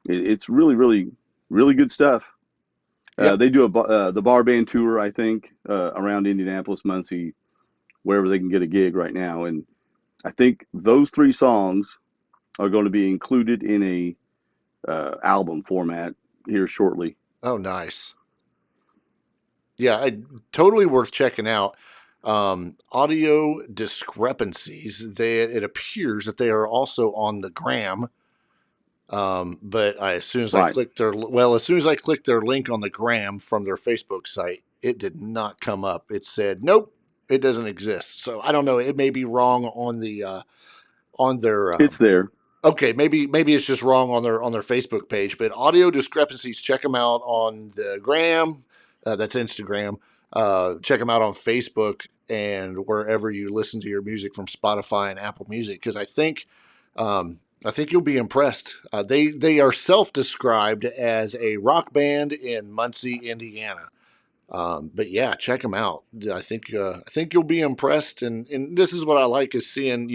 It's really good stuff. Yep. They do the bar band tour, I think, around Indianapolis, Muncie, wherever they can get a gig right now, and I think those 3 songs are going to be included in a album format here shortly. Oh, nice. Yeah, totally worth checking out. Audio Discrepancies. It appears that they are also on the gram. But as soon as I Right. clicked their link on the gram from their Facebook site, it did not come up. It said, nope, it doesn't exist. So I don't know. It may be wrong on their It's there. okay, maybe it's just wrong on their Facebook page. But Audio Discrepancies, check them out on the gram. That's Instagram. Check them out on Facebook and wherever you listen to your music from Spotify and Apple Music, because I think you'll be impressed. They are self-described as a rock band in Muncie, Indiana. But yeah, check them out. I think you'll be impressed. And this is what I like is seeing,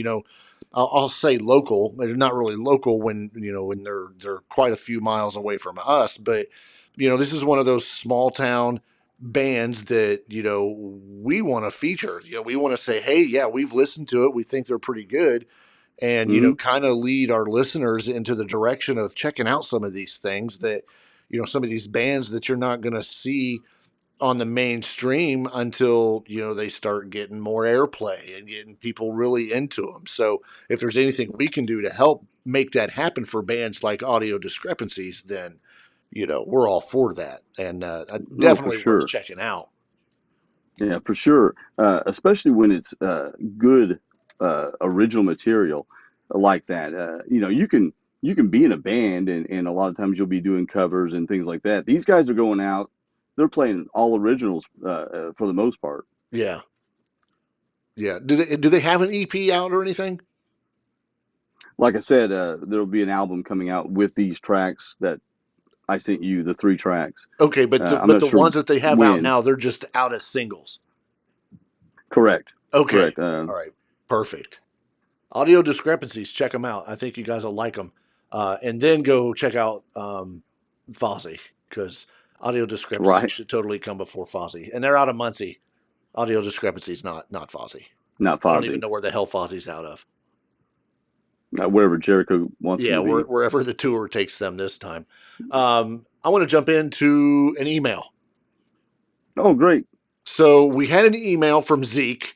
I'll say local. They're not really local when they're quite a few miles away from us. But this is one of those small town bands that we want to feature. We want to say, hey, yeah, we've listened to it. We think they're pretty good, and Hmm. kind of lead our listeners into the direction of checking out some of these things that some of these bands that you're not going to see on the mainstream until they start getting more airplay and getting people really into them. So if there's anything we can do to help make that happen for bands like Audio Discrepancies, then we're all for that, and No, for definitely worth sure. checking out. Yeah, for sure. Especially when it's good original material like that. You can be in a band, and a lot of times you'll be doing covers and things like that. These guys are going out; they're playing all originals for the most part. Yeah, yeah. Do they have an EP out or anything? Like I said, there'll be an album coming out with these tracks that I sent you, the 3 tracks. Okay, but I'm not the sure ones that they have out when. now, they're just out as singles. Correct. Okay, Correct. all right, perfect. Audio Discrepancies, check them out. I think you guys will like them. And then go check out Fozzy, because Audio Discrepancies Right. should totally come before Fozzy. And they're out of Muncie. Audio Discrepancies, not Fozzy. Not I don't even Fozzy. know where the hell Fozzy's out of. Wherever Jericho wants him Yeah, to be. wherever the tour takes them this time. I want to jump into an email. Oh, great. So we had an email from Zeke.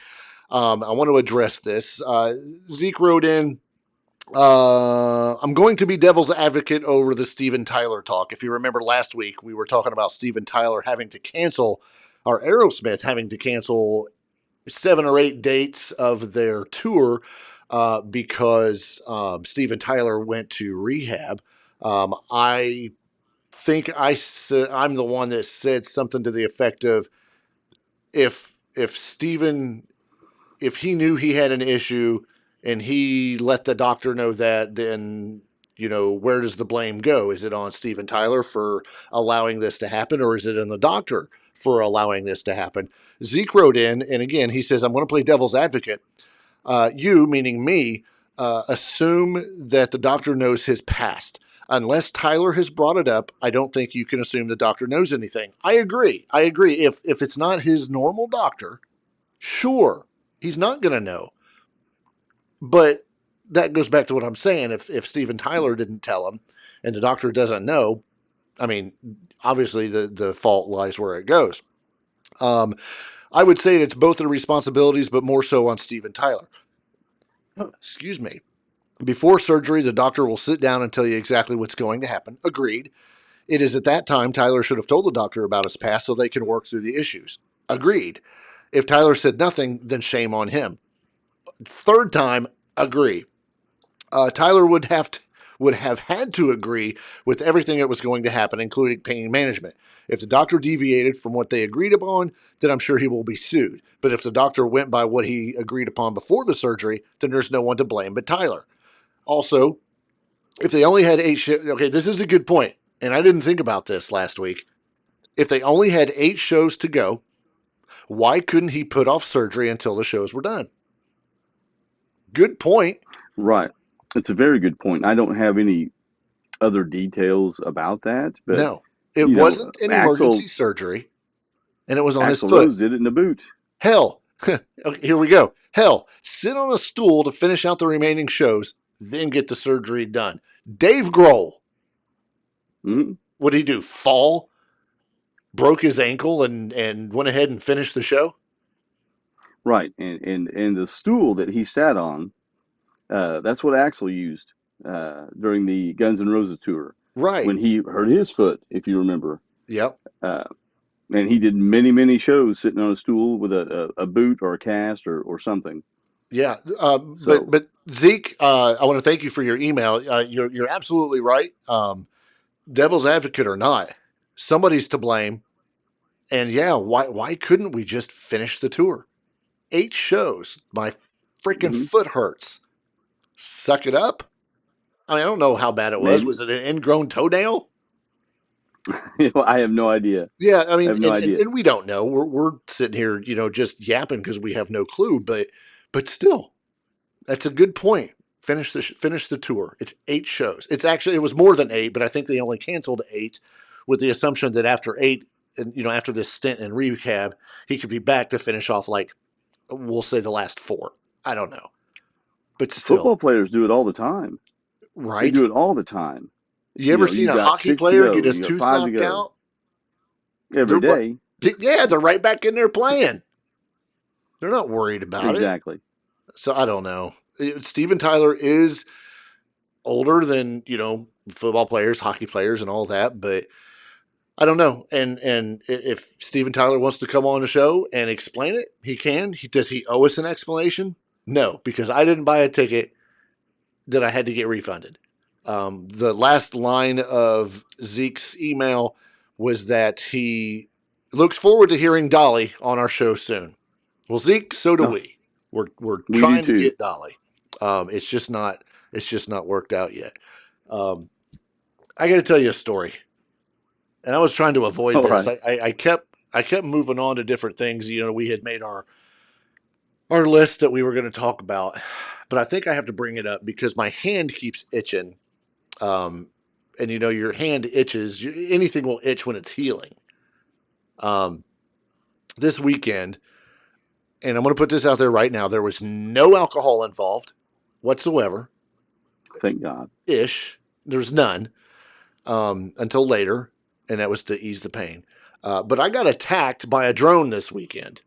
I want to address this. Zeke wrote in, I'm going to be devil's advocate over the Steven Tyler talk. If you remember last week, we were talking about Steven Tyler having to cancel, or Aerosmith having to cancel 7 or 8 dates of their tour because Steven Tyler went to rehab. I think I'm the one that said something to the effect of, if Steven, if he knew he had an issue and he let the doctor know that, then where does the blame go? Is it on Steven Tyler for allowing this to happen, or is it on the doctor for allowing this to happen? Zeke wrote in, and again, he says, I'm going to play devil's advocate. You, meaning me, assume that the doctor knows his past. Unless Tyler has brought it up, I don't think you can assume the doctor knows anything. I agree. If it's not his normal doctor, sure, he's not going to know. But that goes back to what I'm saying. If Steven Tyler didn't tell him and the doctor doesn't know, I mean, obviously the fault lies where it goes. I would say it's both the responsibilities, but more so on Steven Tyler. Excuse me. Before surgery, the doctor will sit down and tell you exactly what's going to happen. Agreed. It is at that time Tyler should have told the doctor about his past so they can work through the issues. Agreed. If Tyler said nothing, then shame on him. Third time, agree. Tyler would have had to agree with everything that was going to happen, including pain management. If the doctor deviated from what they agreed upon, then I'm sure he will be sued. But if the doctor went by what he agreed upon before the surgery, then there's no one to blame but Tyler. Also, if they only had 8 shifts, okay, this is a good point. and I didn't think about this last week, if they only had 8 shows to go, why couldn't he put off surgery until the shows were done? Good point. Right. It's a very good point. I don't have any other details about that, but No, it wasn't an Axel emergency surgery, and it was on his Axel foot. Rose did it in a boot. Hell, here we go. Hell, sit on a stool to finish out the remaining shows, then get the surgery done. Dave Grohl, Mm-hmm. what did he do? Fall, broke his ankle, and went ahead and finished the show? Right, and the stool that he sat on, that's what Axel used during the Guns N' Roses tour Right. when he hurt his foot, if you remember. Yep. And he did many shows sitting on a stool with a boot or a cast or something. Yeah. So But Zeke, I want to thank you for your email. You're absolutely right. Devil's advocate or not, somebody's to blame. And yeah, why couldn't we just finish the tour? 8 shows. My freaking mhm, foot hurts. Suck it up. I mean, I don't know how bad it was. maybe Was it an ingrown toenail? I have no idea. Yeah, I I mean, have no idea. and we don't know. We're sitting here, just yapping because we have no clue. But still, that's a good point. Finish the tour. It's 8 shows. It was more than 8, but I think they only canceled 8 with the assumption that after 8, and after this stint in rehab, he could be back to finish off, like, we'll say, the last 4. I don't know, but Football still, players do it all the time. They right? do it all the time. You ever seen You've a got hockey 6 to player go. get his You got tooth 5 to knocked go. out? Every They're day. yeah, they're right back in there playing. They're not worried about it. Exactly. So I don't know. Steven Tyler is older than football players, hockey players, and all that, but I don't know. And if Steven Tyler wants to come on the show and explain it, he can. Does he owe us an explanation? No, because I didn't buy a ticket that I had to get refunded. The last line of Zeke's email was that he looks forward to hearing Dolly on our show soon. Well, Zeke, so do Oh, we. We're we do trying to too. get Dolly. It's just not worked out yet. I got to tell you a story, and I was trying to avoid All this. right. I kept moving on to different things. We had made our list that we were going to talk about, but I think I have to bring it up because my hand keeps itching. And your hand itches. Anything will itch when it's healing. Um, this weekend, and I'm going to put this out there right now, there was no alcohol involved whatsoever. Thank God. Ish. There's none until later, and that was to ease the pain. But I got attacked by a drone this weekend.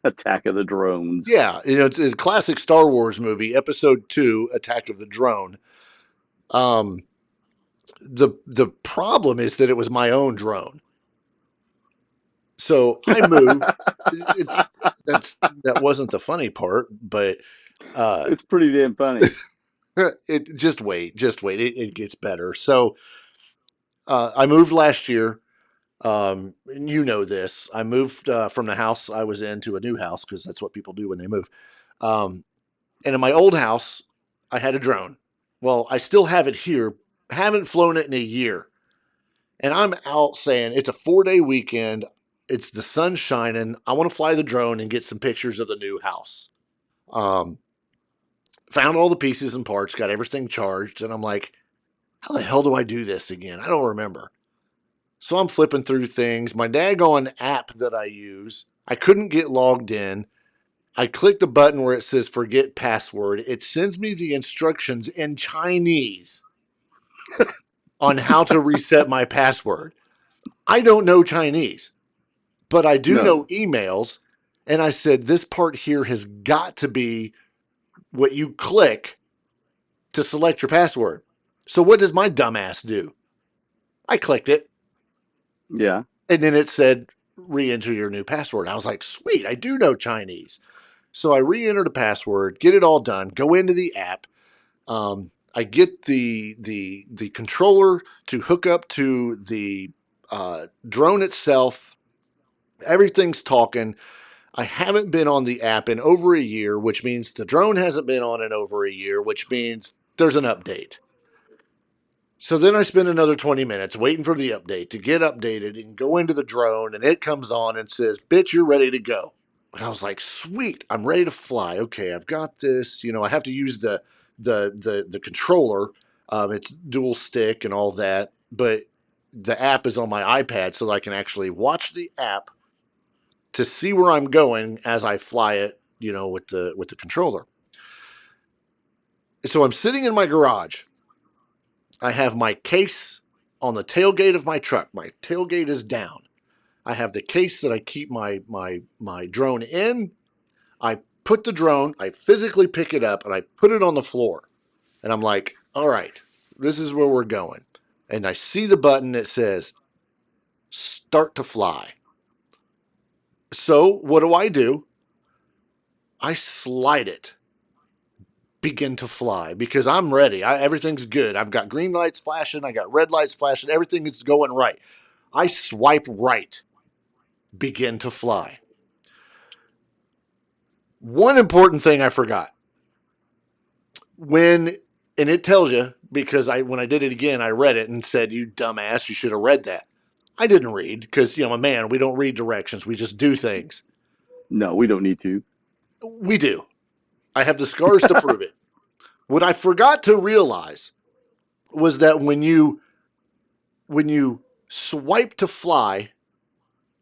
Attack of the Drones. Yeah, it's a classic Star Wars movie, Episode 2, Attack of the Drone. The problem is that it was my own drone. So I moved. That wasn't the funny part, but It's pretty damn funny. it just wait. It gets better. So I moved last year. And this. I moved from the house I was in to a new house because that's what people do when they move. And in my old house, I had a drone. Well, I still have it here. Haven't flown it in a year. And I'm out saying it's a 4-day weekend. It's the sun shining. I want to fly the drone and get some pictures of the new house. Found all the pieces and parts, got everything charged, and I'm like, how the hell do I do this again? I don't remember. So I'm flipping through things. My daggone app that I use, I couldn't get logged in. I click the button where it says forget password. It sends me the instructions in Chinese on how to reset my password. I don't know Chinese, but I do know No. emails. And I said, this part here has got to be what you click to select your password. So what does my dumbass do? I clicked it. Yeah. And then it said, re-enter your new password. I was like, sweet, I do know Chinese. So I re-enter the password, get it all done, go into the app. I get the controller to hook up to the drone itself. Everything's talking. I haven't been on the app in over a year, which means the drone hasn't been on in over a year, which means there's an update. So then I spend another 20 minutes waiting for the update to get updated and go into the drone, and it comes on and says, "Bitch, you're ready to go." And I was like, "Sweet, I'm ready to fly. Okay, I've got this. I have to use the controller. It's dual stick and all that, but the app is on my iPad, so that I can actually watch the app to see where I'm going as I fly it, with the controller." So I'm sitting in my garage. I have my case on the tailgate of my truck. My tailgate is down. I have the case that I keep my drone in. I put the drone, I physically pick it up, and I put it on the floor. And I'm like, all right, this is where we're going. And I see the button that says, start to fly. So what do? I slide it. Begin to fly because I'm ready. Everything's good. I've got green lights flashing. I got red lights flashing. Everything is going right. I swipe right. Begin to fly. One important thing I forgot. And it tells you, because when I did it again, I read it and said, "You dumbass, you should have read that." I didn't read because, I'm a man. We don't read directions. We just do things. No, we don't need to. We do. I have the scars to prove it. What I forgot to realize was that when you swipe to fly,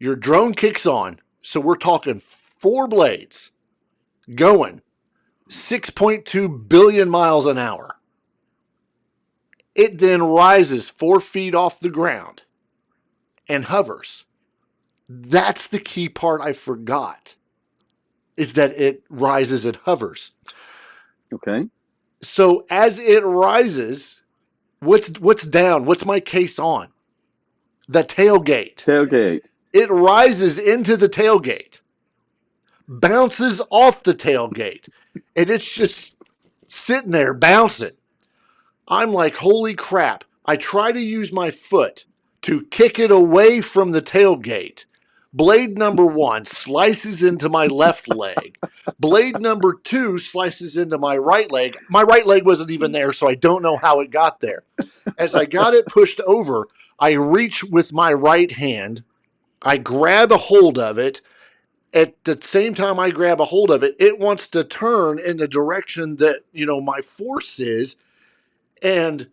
your drone kicks on. So we're talking 4 blades going 6.2 billion miles an hour. It then rises 4 feet off the ground and hovers. That's the key part I forgot, is that it rises and hovers. Okay. So as it rises, what's down? What's my case on? The tailgate. Tailgate. It rises into the tailgate, bounces off the tailgate, and it's just sitting there bouncing. I'm like, holy crap. I try to use my foot to kick it away from the tailgate. Blade number 1 slices into my left leg. Blade number 2 slices into my right leg. My right leg wasn't even there, so I don't know how it got there. As I got it pushed over, I reach with my right hand. I grab a hold of it. At the same time I grab a hold of it, it wants to turn in the direction that, my force is. And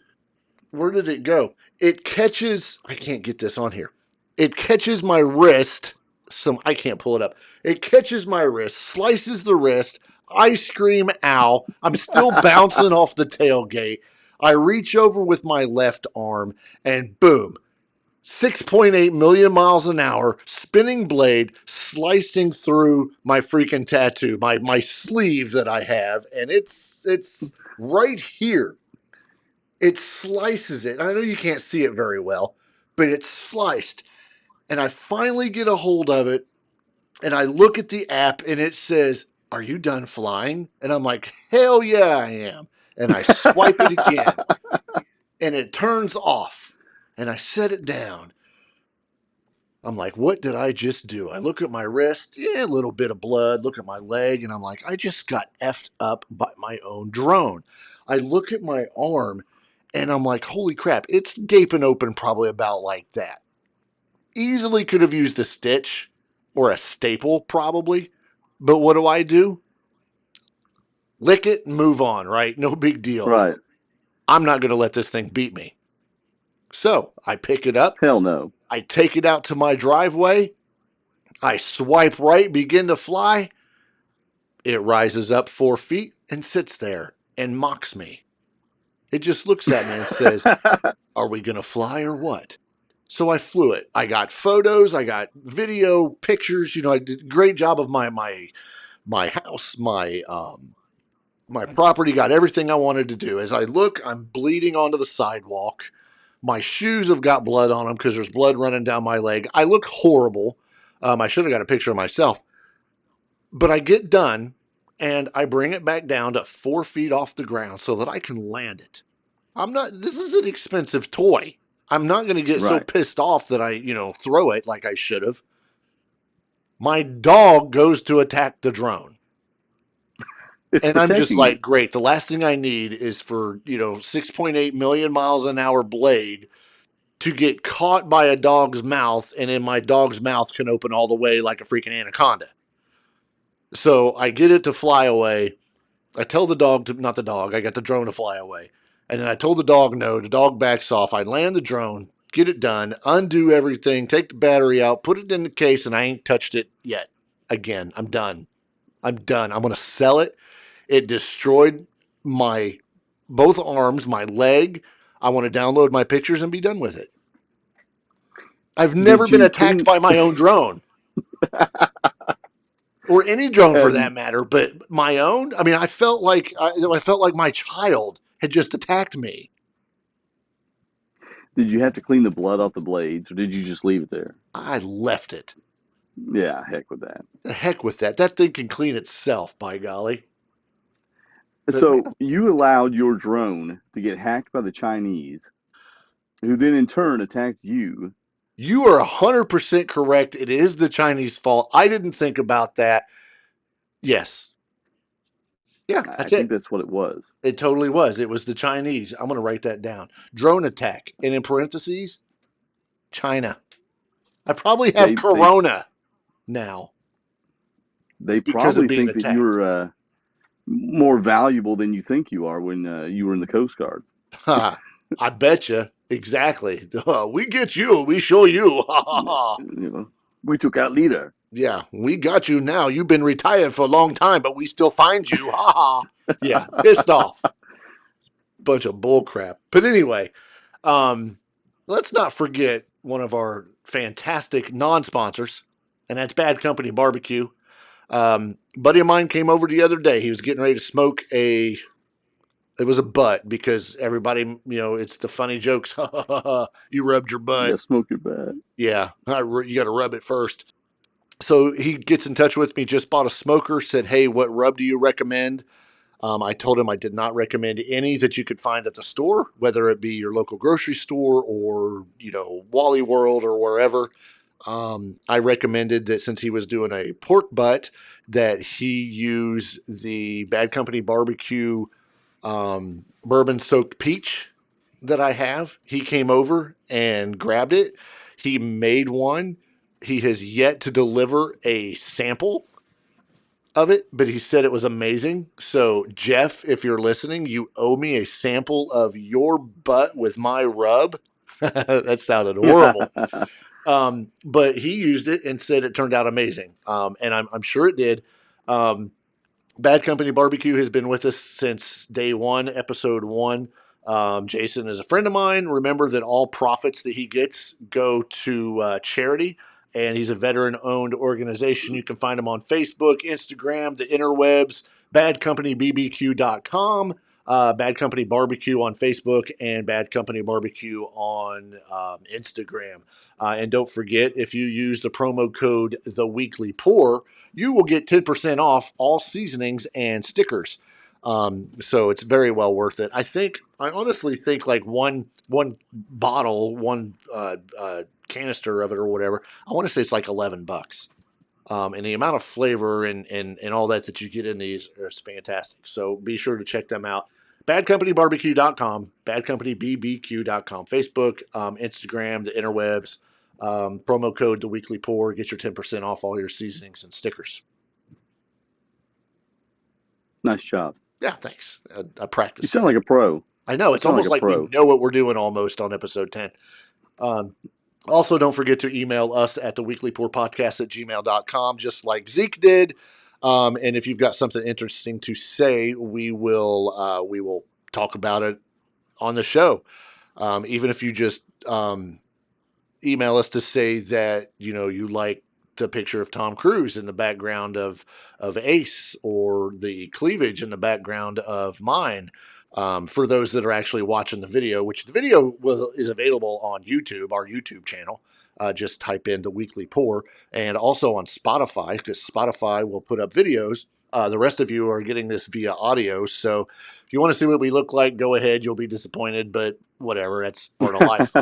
where did it go? It catches, I can't get this on here. It catches my wrist. I can't pull it up. It catches my wrist, slices the wrist. I scream, ow. I'm still bouncing off the tailgate. I reach over with my left arm and boom, 6.8 million miles an hour, spinning blade, slicing through my freaking tattoo, my sleeve that I have. And it's right here. It slices it. I know you can't see it very well, but it's sliced. And I finally get a hold of it, and I look at the app, and it says, "Are you done flying?" And I'm like, hell yeah, I am. And I swipe it again, and it turns off. And I set it down. I'm like, what did I just do? I look at my wrist, a little bit of blood. Look at my leg, and I'm like, I just got effed up by my own drone. I look at my arm, and I'm like, holy crap, it's gaping open probably about like that. Easily could have used a stitch or a staple probably. But what do? Lick it and move on, right? No big deal. Right. I'm not going to let this thing beat me. So I pick it up. Hell no. I take it out to my driveway. I swipe right, begin to fly. It rises up 4 feet and sits there and mocks me. It just looks at me and says, "Are we going to fly or what?" So I flew it. I got photos. I got video, pictures. I did a great job of my house, my property. Got everything I wanted to do. As I look, I'm bleeding onto the sidewalk. My shoes have got blood on them because there's blood running down my leg. I look horrible. I should have got a picture of myself. But I get done, and I bring it back down to 4 feet off the ground so that I can land it. This is an expensive toy. I'm not going to get so pissed off that I, throw it like I should have. My dog goes to attack the drone. It's And I'm just protecting you. like, great. The last thing I need is for, 6.8 million miles an hour blade to get caught by a dog's mouth, and then my dog's mouth can open all the way like a freaking anaconda. So I get it to fly away. I tell the dog to, not the dog, I got the drone to fly away. And then I told the dog no. The dog backs off. I land the drone, get it done, undo everything, take the battery out, put it in the case, and I ain't touched it yet. Again, I'm done. I'm done. I'm going to sell it. It destroyed my both arms, my leg. I want to download my pictures and be done with it. I've never Did been you attacked clean? by my own drone. Or any drone for Have that matter, but my own. I mean, I felt like my child had just attacked me. Did you have to clean the blood off the blades, or did you just leave it there? I left it. Yeah, heck with that. The heck with that. That thing can clean itself, by golly. But So man, you allowed your drone to get hacked by the Chinese, who then in turn attacked you. you are 100% correct. It is the Chinese fault. I didn't think about that. Yes. Yeah, I that's think it. that's what it was. It totally was. It was the Chinese. I'm going to write that down. Drone attack. And in parentheses, China. I probably have They corona now they because of probably being think that attacked. you're more valuable than you think you are when you were in the Coast Guard. Ha, I bet you. Exactly. We get you. We show you. Ha ha ha. You know, we took out leader. Yeah, we got you now. You've been retired for a long time, but we still find you. Ha ha. Yeah, pissed off. Bunch of bull crap. But anyway, um, let's not forget one of our fantastic non-sponsors, and that's Bad Company Barbecue. Buddy of mine came over the other day. He was getting ready to smoke a. It was a butt because everybody, it's the funny jokes. You rubbed your Yeah, butt. smoke it bad. Yeah, you got to rub it first. So he gets in touch with me, just bought a smoker, said, hey, what rub do you recommend? I told him I did not recommend any that you could find at the store, whether it be your local grocery store or, Wally World or wherever. I recommended that since he was doing a pork butt, that he use the Bad Company Barbecue bourbon soaked peach that I have. He came over and grabbed it. He made one. He has yet to deliver a sample of it, but he said it was amazing. So, Jeff, if you're listening, you owe me a sample of your butt with my rub. That sounded horrible. But he used it and said it turned out amazing. And I'm sure it did. Um, Bad Company Barbecue has been with us since day one, episode one. Jason is a friend of mine. Remember that all profits that he gets go to charity, and he's a veteran-owned organization. You can find him on Facebook, Instagram, the interwebs, badcompanybbq.com, Bad Company Barbecue on Facebook, and Bad Company Barbecue on Instagram. And don't forget, if you use the promo code TheWeeklyPour, you will get 10% off all seasonings and stickers. So it's very well worth it. I honestly think like one bottle, one canister of it or whatever. I want to say it's like $11. And the amount of flavor and all that you get in these is fantastic. So be sure to check them out. BadCompanyBBQ.com, BadCompanyBBQ.com, Facebook, Instagram, the interwebs. Promo code TheWeeklyPour. Get your 10% off all your seasonings and stickers. Nice job. Yeah, thanks. I You practiced sound that. like a pro. I know. You It's sound like almost a like we pro. know what we're doing almost on episode 10. Um, Also, don't forget to email us at theweeklypourpodcast@gmail.com, just like Zeke did. And if you've got something interesting to say, we will talk about it on the show. Even if you just email us to say that you like the picture of Tom Cruise in the background of Ace, or the cleavage in the background of mine. For those that are actually watching the video, which the video is available on YouTube, our YouTube channel. Just type in The Weekly Pour, and also on Spotify, because Spotify will put up videos. The rest of you are getting this via audio, so if you want to see what we look like, go ahead. You'll be disappointed, but whatever. That's part of life.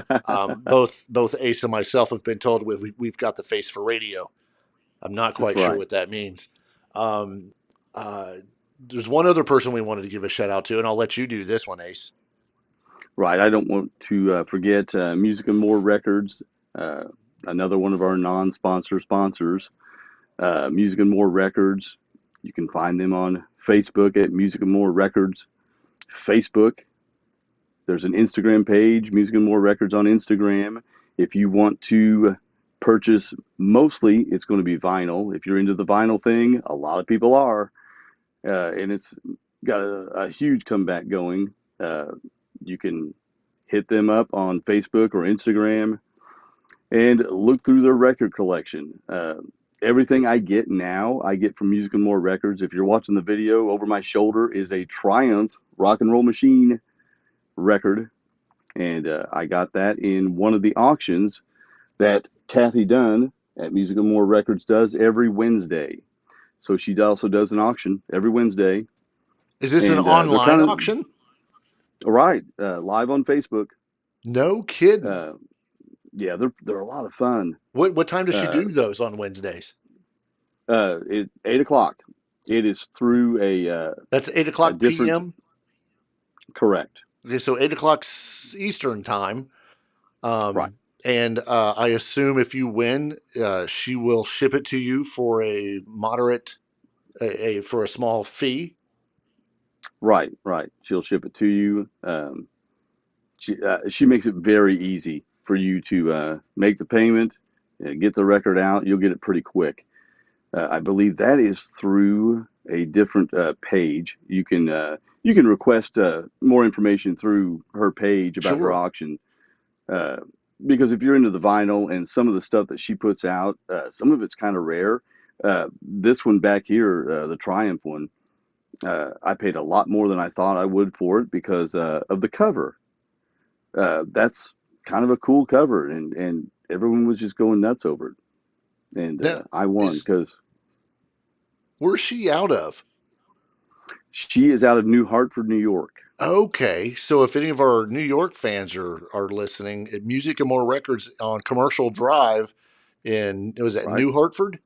Both Ace and myself have been told we've got the face for radio. I'm not That's quite sure right. what that means. Um, uh, there's one other person we wanted to give a shout out to, and I'll let you do this one, Ace. Right. I don't want to forget Music and More Records, uh, another one of our non-sponsor sponsors. Music and More Records. You can find them on Facebook at Music and More Records. Facebook. There's an Instagram page, Music and More Records on Instagram. If you want to purchase, mostly it's going to be vinyl. If you're into the vinyl thing, a lot of people are, and it's got a huge comeback going. Uh, you can hit them up on Facebook or Instagram and look through their record collection. Everything I get now, I get from Music and More Records. If you're watching the video, over my shoulder is a Triumph Rock and Roll Machine record, and I got that in one of the auctions that Kathy Dunn at Music and More Records does every Wednesday. So she also does an auction every Wednesday, Is this an and they're online kind of auction? right live on Facebook. No kidding. Uh, yeah, they're a lot of fun. What time does she Uh, do those on Wednesdays? 8 o'clock. It is through That's 8 a o'clock different p.m. correct. Okay, so 8 o'clock Eastern time. Right. And I assume if you win, she will ship it to you for a moderate, for a small fee. Right. She'll ship it to you. She makes it very easy for you to make the payment, get the record out. You'll get it pretty quick. I believe that is through a different page. You can request more information through her page about her Sure. auction. Uh, because if you're into the vinyl and some of the stuff that she puts out, some of it's kind of rare. This one back here, the Triumph one, I paid a lot more than I thought I would for it because of the cover. That's kind of a cool cover, and everyone was just going nuts over it. And Now, I won is because where's she out of? she is out of New Hartford, New York. Okay, so if any of our New York fans are listening, Music and More Records on Commercial Drive in, was that Right? New Hartford?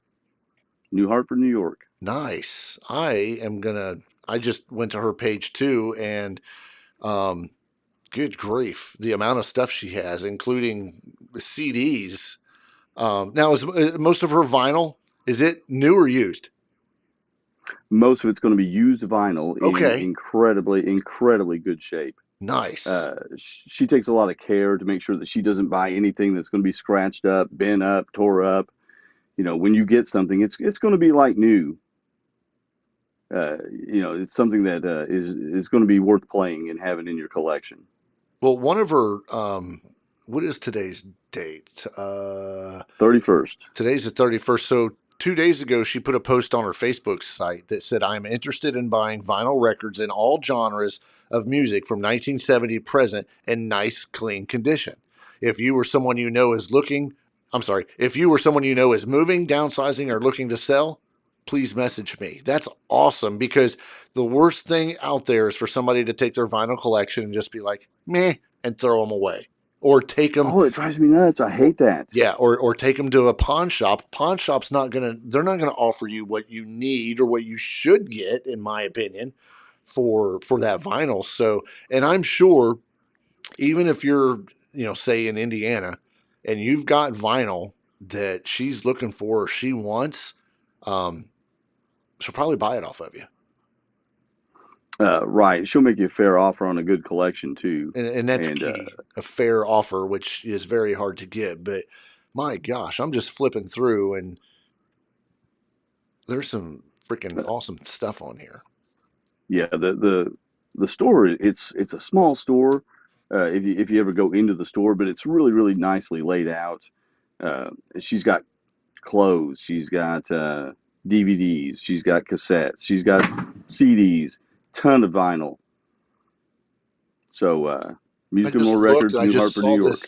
New Hartford, New York. Nice. I just went to her page too, and um, good grief, the amount of stuff she has, including CDs. Now, is most of her vinyl, is it new or used? Most of it's going to be used vinyl in Okay, incredibly good shape. nice. She takes a lot of care to make sure that she doesn't buy anything that's going to be scratched up, bent up, tore up. When you get something, it's going to be like new. It's something that is going to be worth playing and having in your collection. Well, one of her, what is today's date? 31st. Today's the 31st. So 2 days ago, she put a post on her Facebook site that said, I'm interested in buying vinyl records in all genres of music from 1970 present in nice, clean condition. If you or someone you know is looking, I'm sorry, if you or someone you know is moving, downsizing, or looking to sell, please message me. That's awesome because the worst thing out there is for somebody to take their vinyl collection and just be like, meh, and throw them away. Or take them, Oh, it drives me nuts. I or, hate that. yeah, or take them to a pawn shop. Pawn shop's they're not gonna offer you what you need or what you should get, in my opinion, for that vinyl. So, and I'm sure even if you're, say in Indiana and you've got vinyl that she's looking for or she wants, um, she'll probably buy it off of you. Right. She'll make you a fair offer on a good collection too. And that's And key, a fair offer, which is very hard to get. But my gosh, I'm just flipping through and there's some freaking awesome stuff on here. yeah, the store, it's a small store. If you ever go into the store, but it's really nicely laid out. She's got clothes, she's got DVDs, she's got cassettes, she's got CDs, ton of vinyl. So I Music and just More looked Records, and I New just Hartford, New saw York.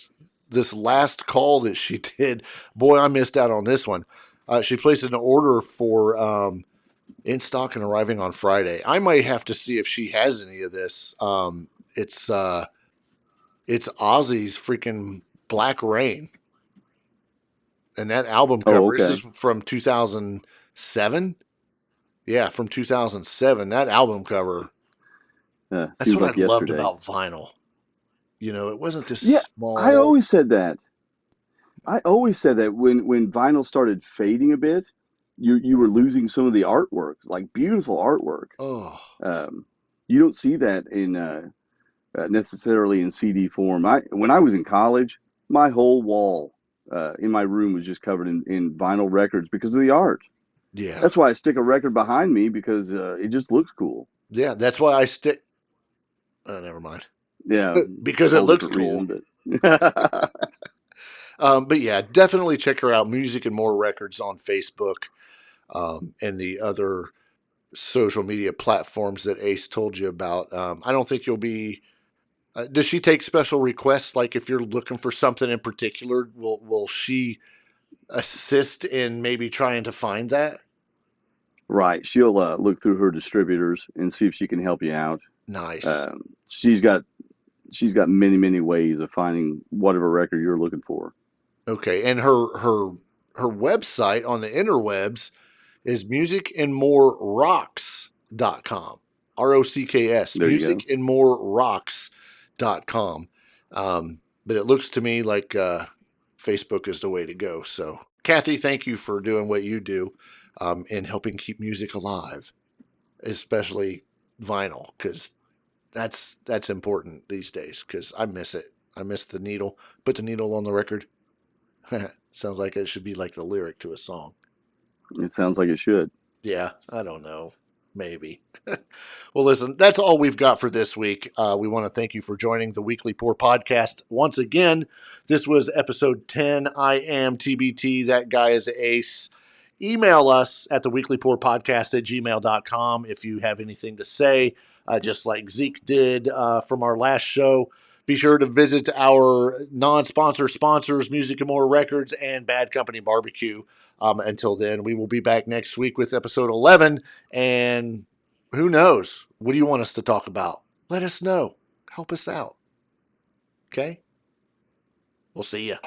this last call that she did. Boy, I missed out on this one. She placed an order for in stock and arriving on Friday. I might have to see if she has any of this. It's Ozzy's freaking Black Rain, and that album Oh, cover. This is okay. from 2007. Yeah, from 2007. That album cover. That's Seems what I like loved yesterday. about vinyl. It wasn't this Yeah, I small. always said that. I always said that when vinyl started fading a bit, you were losing some of the artwork, like beautiful artwork. Oh, Um, you don't see that in necessarily in CD form. When I was in college, my whole wall in my room was just covered in vinyl records because of the art. yeah. That's why I stick a record behind me because it just looks cool. Yeah, that's why I stick. Never mind. Yeah, Because it whole looks different cool. reason, but But yeah, definitely check her out. Music and More Records on Facebook, and the other social media platforms that Ace told you about. I don't think you'll be. Does she take special requests? Like if you're looking for something in particular, will she assist in maybe trying to find that? right. She'll look through her distributors and see if she can help you out. Nice. Um, she's got many ways of finding whatever record you're looking for. Okay, and her website on the interwebs is musicandmorerocks.com. ROCKS, There you go. musicandmorerocks.com. But it looks to me like Facebook is the way to go. So, Kathy, thank you for doing what you do and helping keep music alive, especially vinyl, because that's important these days. Because I miss it. I miss the needle. Put the needle on the record. Sounds like it should be like the lyric to a song. It sounds like it should. Yeah, I don't know. Maybe. Well, listen, that's all we've got for this week. We want to thank you for joining the Weekly Pour podcast once again. This was episode 10. I am TBT. That guy is Ace. Email us at the weeklypourpodcast@gmail.com if you have anything to say, just like Zeke did from our last show. Be sure to visit our non-sponsor sponsors, Music and More Records and Bad Company Barbecue. Until then, we will be back next week with episode 11. And who knows? What do you want us to talk about? Let us know. Help us out. Okay? We'll see you.